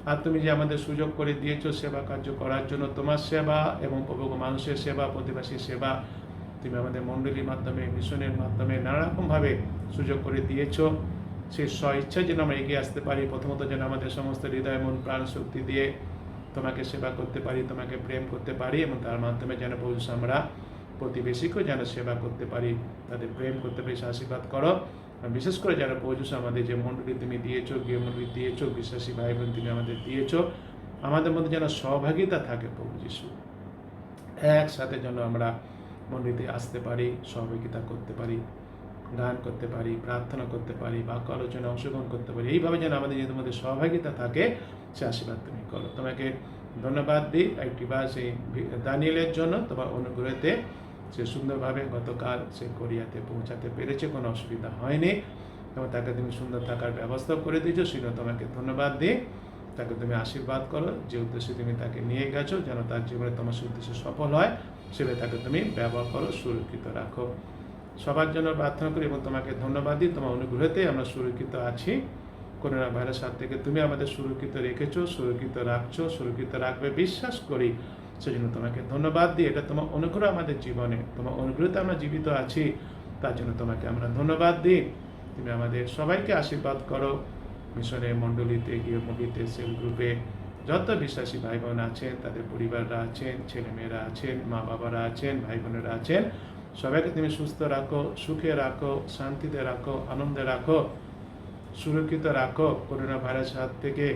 আর তুমি যে আমাদের সুযোগ করে দিয়েছো সেবা কার্য করার জন্য, তোমার সেবা এবং প্রভু মানুষের সেবা, প্রতিবাসীর সেবা তুমি আমাদের মণ্ডলীর মাধ্যমে, মিশনের মাধ্যমে নানা রকমভাবে সুযোগ করে দিয়েছো। সেই স্ব-ইচ্ছায় যেন আমরা এগিয়ে আসতে পারি। প্রথমত যেন আমাদের সমস্ত হৃদয়, মন, প্রাণ, শক্তি দিয়ে তোমাকে সেবা করতে পারি, তোমাকে প্রেম করতে পারি, এবং তার মাধ্যমে যেন প্রভু আমরা প্রতিবেশীকেও যেন সেবা করতে পারি, তাদের প্রেম করতে পারি। আশীর্বাদ করো। আর বিশেষ করে যারা প্রভু আমাদের যে মণ্ডলী তুমি দিয়েছো, গৃহমণ্ডলী দিয়েছো, বিশ্বাসী ভাই বোন তুমি আমাদের দিয়েছো, আমাদের মধ্যে যেন সহভাগিতা থাকে প্রভু যিশু। একসাথে যেন আমরা মণ্ডলীতে আসতে পারি, সহভাগিতা করতে পারি, গান করতে পারি, প্রার্থনা করতে পারি, বাক্য আলোচনায় অংশগ্রহণ করতে পারি। এইভাবে যেন আমাদের নিজেদের মধ্যে সহভাগিতা থাকে, সে আশীর্বাদ তুমি করো। তোমাকে ধন্যবাদ দিই একটি বার সেই দানিয়েলের জন্য, তোমার অনুগ্রহেতে সে সুন্দরভাবে গতকাল সে কোরিয়াতে পৌঁছাতে পেরেছে, কোনো অসুবিধা হয়নি, এবং তাকে তুমি সুন্দর থাকার ব্যবস্থা করে দিয়েছো। সেজন্য তোমাকে ধন্যবাদ দিই। তাকে তুমি আশীর্বাদ করো, যে উদ্দেশ্যে তুমি তাকে নিয়ে গেছো যেন তার জীবনে তোমার উদ্দেশ্যে সফল হয়, সেভাবে তাকে তুমি ব্যবহার করো, সুরক্ষিত রাখো। সবার জন্য প্রার্থনা করি এবং তোমাকে ধন্যবাদ দিই। তোমার অনুগ্রহতে আমরা সুরক্ষিত আছি। করোনা ভাইরাস হাত থেকে তুমি আমাদের সুরক্ষিত রেখেছো, সুরক্ষিত রাখছো, সুরক্ষিত রাখবে বিশ্বাস করি। সেজন্য তোমাকে ধন্যবাদ দিই। এটা তোমার অনুগ্রহ আমাদের জীবনে, তোমার অনুগ্রহতে আমরা জীবিত আছি, তার জন্য তোমাকে আমরা ধন্যবাদ দিই। তুমি আমাদের সবাইকে আশীর্বাদ করো। মিশনের মণ্ডলীতে, গৃহমণ্ডলীতে, সেল গ্রুপে যত বিশ্বাসী ভাই বোন আছেন, তাদের পরিবাররা আছেন, ছেলেমেয়েরা আছেন, মা বাবারা আছেন, ভাই বোনেরা আছেন, সবাইকে তুমি সুস্থ রাখো, সুখে রাখো, শান্তিতে রাখো, আনন্দে রাখো, সুরক্ষিত রাখো। করোনা ভাইরাস হাত থেকে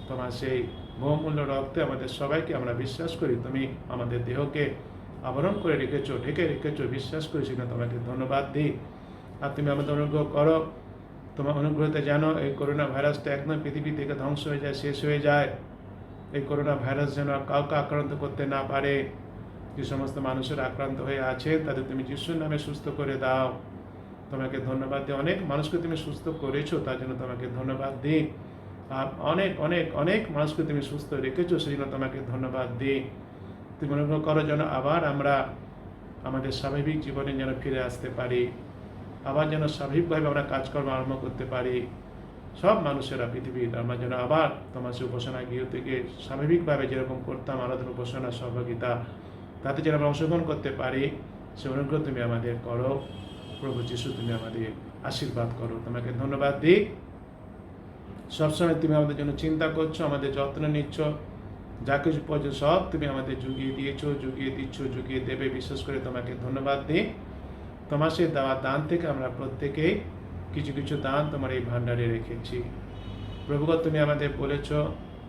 তোমার সেই বহুমূল্য রক্তে আমাদের সবাইকে, আমরা বিশ্বাস করি তুমি আমাদের দেহকে আবরণ করে রেখেছো, ঢেকে রেখেছো, বিশ্বাস করি। সেখানে তোমাকে ধন্যবাদ দিই। আর তুমি আমাদের অনুগ্রহ করো। তোমার অনুগ্রহতে যেন এই করোনা ভাইরাসটা একদম পৃথিবী থেকে ধ্বংস হয়ে যায়, শেষ হয়ে যায়। এই করোনা ভাইরাস যেন কাউকে আক্রান্ত করতে না পারে। যে সমস্ত মানুষের আক্রান্ত হয়ে আছে তাদের তুমি যিশুর নামে সুস্থ করে দাও। তোমাকে ধন্যবাদ দিই। অনেক মানুষকে তুমি সুস্থ করেছো, তার জন্য তোমাকে ধন্যবাদ দিই। আর অনেক অনেক অনেক মানুষকে তুমি সুস্থ রেখেছো, সেই জন্য তোমাকে ধন্যবাদ দিই। তুমি অনুগ্রহ করো যেন আবার আমরা আমাদের স্বাভাবিক জীবনে যেন ফিরে আসতে পারি, আবার যেন স্বাভাবিকভাবে আমরা কাজকর্ম আরম্ভ করতে পারি। সব মানুষেরা পৃথিবীর আমরা যেন আবার তোমার সে উপাসনা গৃহ থেকে স্বাভাবিকভাবে যেরকম করতাম আরাধনা, উপাসনা, সহভাগিতা, তাতে যেন আমরা অংশগ্রহণ করতে পারি। সে অনুগ্রহ তুমি আমাদের করো প্রভু যিশু। তুমি আমাদের আশীর্বাদ করো। তোমাকে ধন্যবাদ দিই। সবসময় তুমি আমাদের জন্য চিন্তা করছো, আমাদের যত্ন নিচ্ছ, যা কিছু প্রয়োজন সব তুমি আমাদের জুগিয়ে দিয়েছো, জুগিয়ে দিচ্ছ, জুগিয়ে দেবে। বিশেষ করে তোমাকে ধন্যবাদ দিই। তোমার সেই দেওয়া দান থেকে আমরা প্রত্যেকেই কিছু কিছু দান তোমার এই ভাণ্ডারে রেখেছি। প্রভুগত তুমি আমাদের বলেছ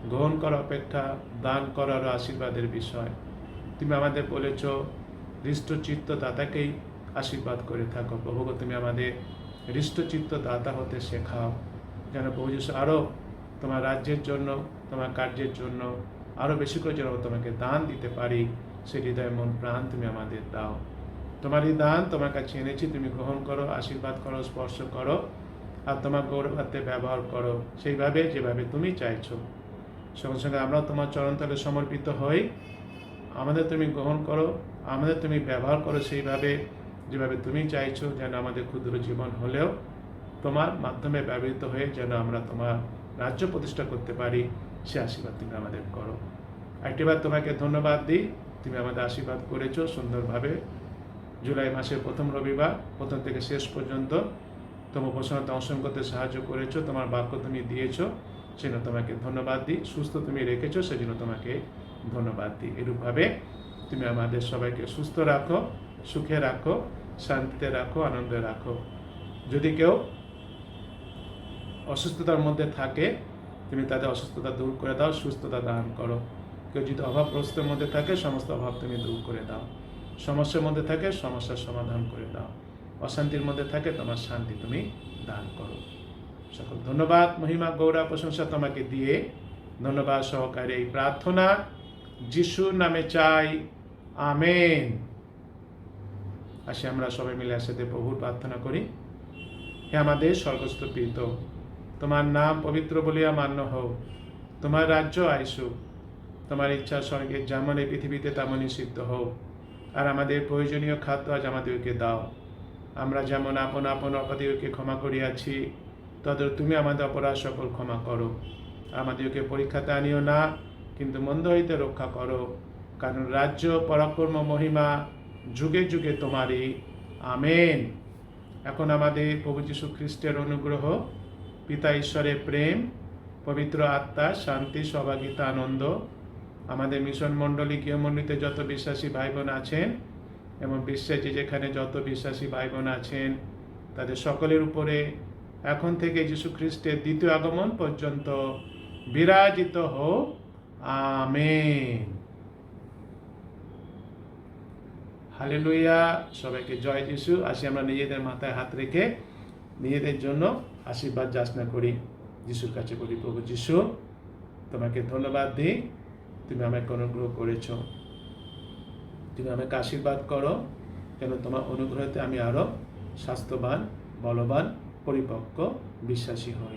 গ্রহণ করা অপেক্ষা দান করার আশীর্বাদের বিষয়। তুমি আমাদের বলেছ হৃষ্টচিত্ত দাতাকেই আশীর্বাদ করে থাকো। প্রভুগত তুমি আমাদের হৃষ্টচিত্ত দাতা হতে শেখাও, যেন প্রভু যিশু আরও তোমার রাজ্যের জন্য, তোমার কার্যের জন্য আরও বেশি করে যেন তোমাকে দান দিতে পারি। সেই হৃদয়, মন, প্রাণ তুমি আমাদের দাও। তোমার এই দান তোমার কাছে এনেছি, তুমি গ্রহণ করো, আশীর্বাদ করো, স্পর্শ করো, আর তোমার গৌরবার্থে ব্যবহার করো সেইভাবে যেভাবে তুমি চাইছো। সঙ্গে সঙ্গে আমরাও তোমার চরণতলে সমর্পিত হই। আমাদের তুমি গ্রহণ করো, আমাদের তুমি ব্যবহার করো সেইভাবে যেভাবে তুমি চাইছো, যেন আমাদের ক্ষুদ্র জীবন হলেও তোমার মাধ্যমে ব্যবহৃত হয়ে যেন আমরা তোমার রাজ্য প্রতিষ্ঠা করতে পারি। সে আশীর্বাদ তুমি আমাদের করো। একটিবার তোমাকে ধন্যবাদ দিই। তুমি আমাদের আশীর্বাদ করেছো সুন্দরভাবে। জুলাই মাসের প্রথম রবিবার প্রথম থেকে শেষ পর্যন্ত তোমার উপাসনাতে অংশগ্রহণ করতে সাহায্য করেছো, তোমার বাক্য তুমি দিয়েছো, সেজন্য তোমাকে ধন্যবাদ দিই। সুস্থ তুমি রেখেছো, সেজন্য তোমাকে ধন্যবাদ দিই। এরূপভাবে তুমি আমাদের সবাইকে সুস্থ রাখো, সুখে রাখো, শান্তিতে রাখো, আনন্দে রাখো। যদি কেউ অসুস্থতার মধ্যে থাকে তুমি তাদের অসুস্থতা দূর করে দাও, সুস্থতা দান করো। কেউ যদি অভাবগ্রস্তের মধ্যে থাকে সমস্ত অভাব তুমি দূর করে দাও। সমস্যার মধ্যে থাকে সমস্যার সমাধান করে দাও। অশান্তির মধ্যে থাকে তোমার শান্তি তুমি দান করো। সকল ধন্যবাদ, মহিমা, গৌরব, প্রশংসা তোমাকে দিয়ে ধন্যবাদ সহকারে এই প্রার্থনা যিশুর নামে চাই, আমেন। আসি আমরা সবাই মিলে একসাথে প্রভুর প্রার্থনা করি। হে আমাদের স্বর্গস্থ পিতা, তোমার নাম পবিত্র বলিয়া মান্য হোক, তোমার রাজ্য আইসুক, তোমার ইচ্ছা স্বর্গের যেমন এই পৃথিবীতে তেমনই সিদ্ধ হোক। আর আমাদের প্রয়োজনীয় খাদ্য আজ আমাদেরকে দাও, আমরা যেমন আপন আপন অপরাধীকে ক্ষমা করিয়াছি তদ্রূপ তুমি আমাদের অপরাধ সকল ক্ষমা করো। আমাদেরকে পরীক্ষাতে আনিও না, কিন্তু মন্দ হইতে রক্ষা করো, কারণ রাজ্য, পরাক্রম, মহিমা যুগে যুগে তোমারই। আমেন। এখন আমাদের প্রভু যীশু খ্রিস্টের অনুগ্রহ, পিতা ঈশ্বরের প্রেম, পবিত্র আত্মার শান্তি, সহভাগিতা, আনন্দ আমাদের মিশন মণ্ডলী গৃহমণ্ডলীতে যত বিশ্বাসী ভাই বোন আছেন এবং বিশ্বে যেখানে যত বিশ্বাসী ভাই বোন আছেন তাদের সকলের উপরে এখন থেকে যীশু খ্রিস্টের দ্বিতীয় আগমন পর্যন্ত বিরাজিত হোক। আমেন। হালেলুয়া। সবাইকে জয় যিশু। আসি আমরা নিজেদের মাথায় হাত রেখে নিজেদের জন্য আশীর্বাদ যাচনা করি। যিশুর কাছে বলি, প্রভু যিশু, তোমাকে ধন্যবাদ দিই, তুমি আমাকে অনুগ্রহ করেছ। তুমি আমাকে আশীর্বাদ করো যেন তোমার অনুগ্রহতে আমি আরও স্বাস্থ্যবান, বলবান, পরিপক্ক, বিশ্বাসী হই।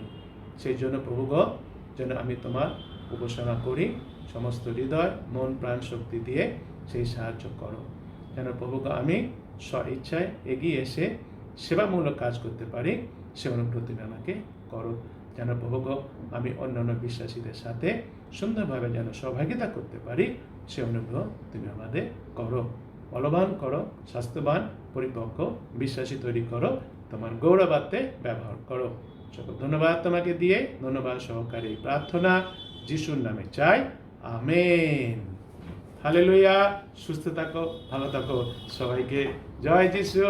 সেই জন্য প্রভু গো, যেন আমি তোমার উপাসনা করি সমস্ত হৃদয়, মন, প্রাণ, শক্তি দিয়ে, সেই সাহায্য করো। যেন প্রভু গো আমি স্ব ইচ্ছায় এগিয়ে এসে সেবামূলক কাজ করতে পারি, সে অনুগ্রহ তুমি আমাকে করো। যেন প্রভু গো আমি অন্যান্য বিশ্বাসীদের সাথে সুন্দরভাবে যেন সহভাগিতা করতে পারি, সে অনুগ্রহ তুমি আমাদের করো। বলবান করো, স্বাস্থ্যবান, পরিপক্ক, বিশ্বাসী তৈরি করো, তোমার গৌরবার্থে ব্যবহার করো। সকল ধন্যবাদ তোমাকে দিয়ে, ধন্যবাদ সহকারে এই প্রার্থনা যিশুর নামে চাই। আমেন। হালেলুয়া। সুস্থ থাকো, ভালো থাকো। সবাইকে জয় যিশু।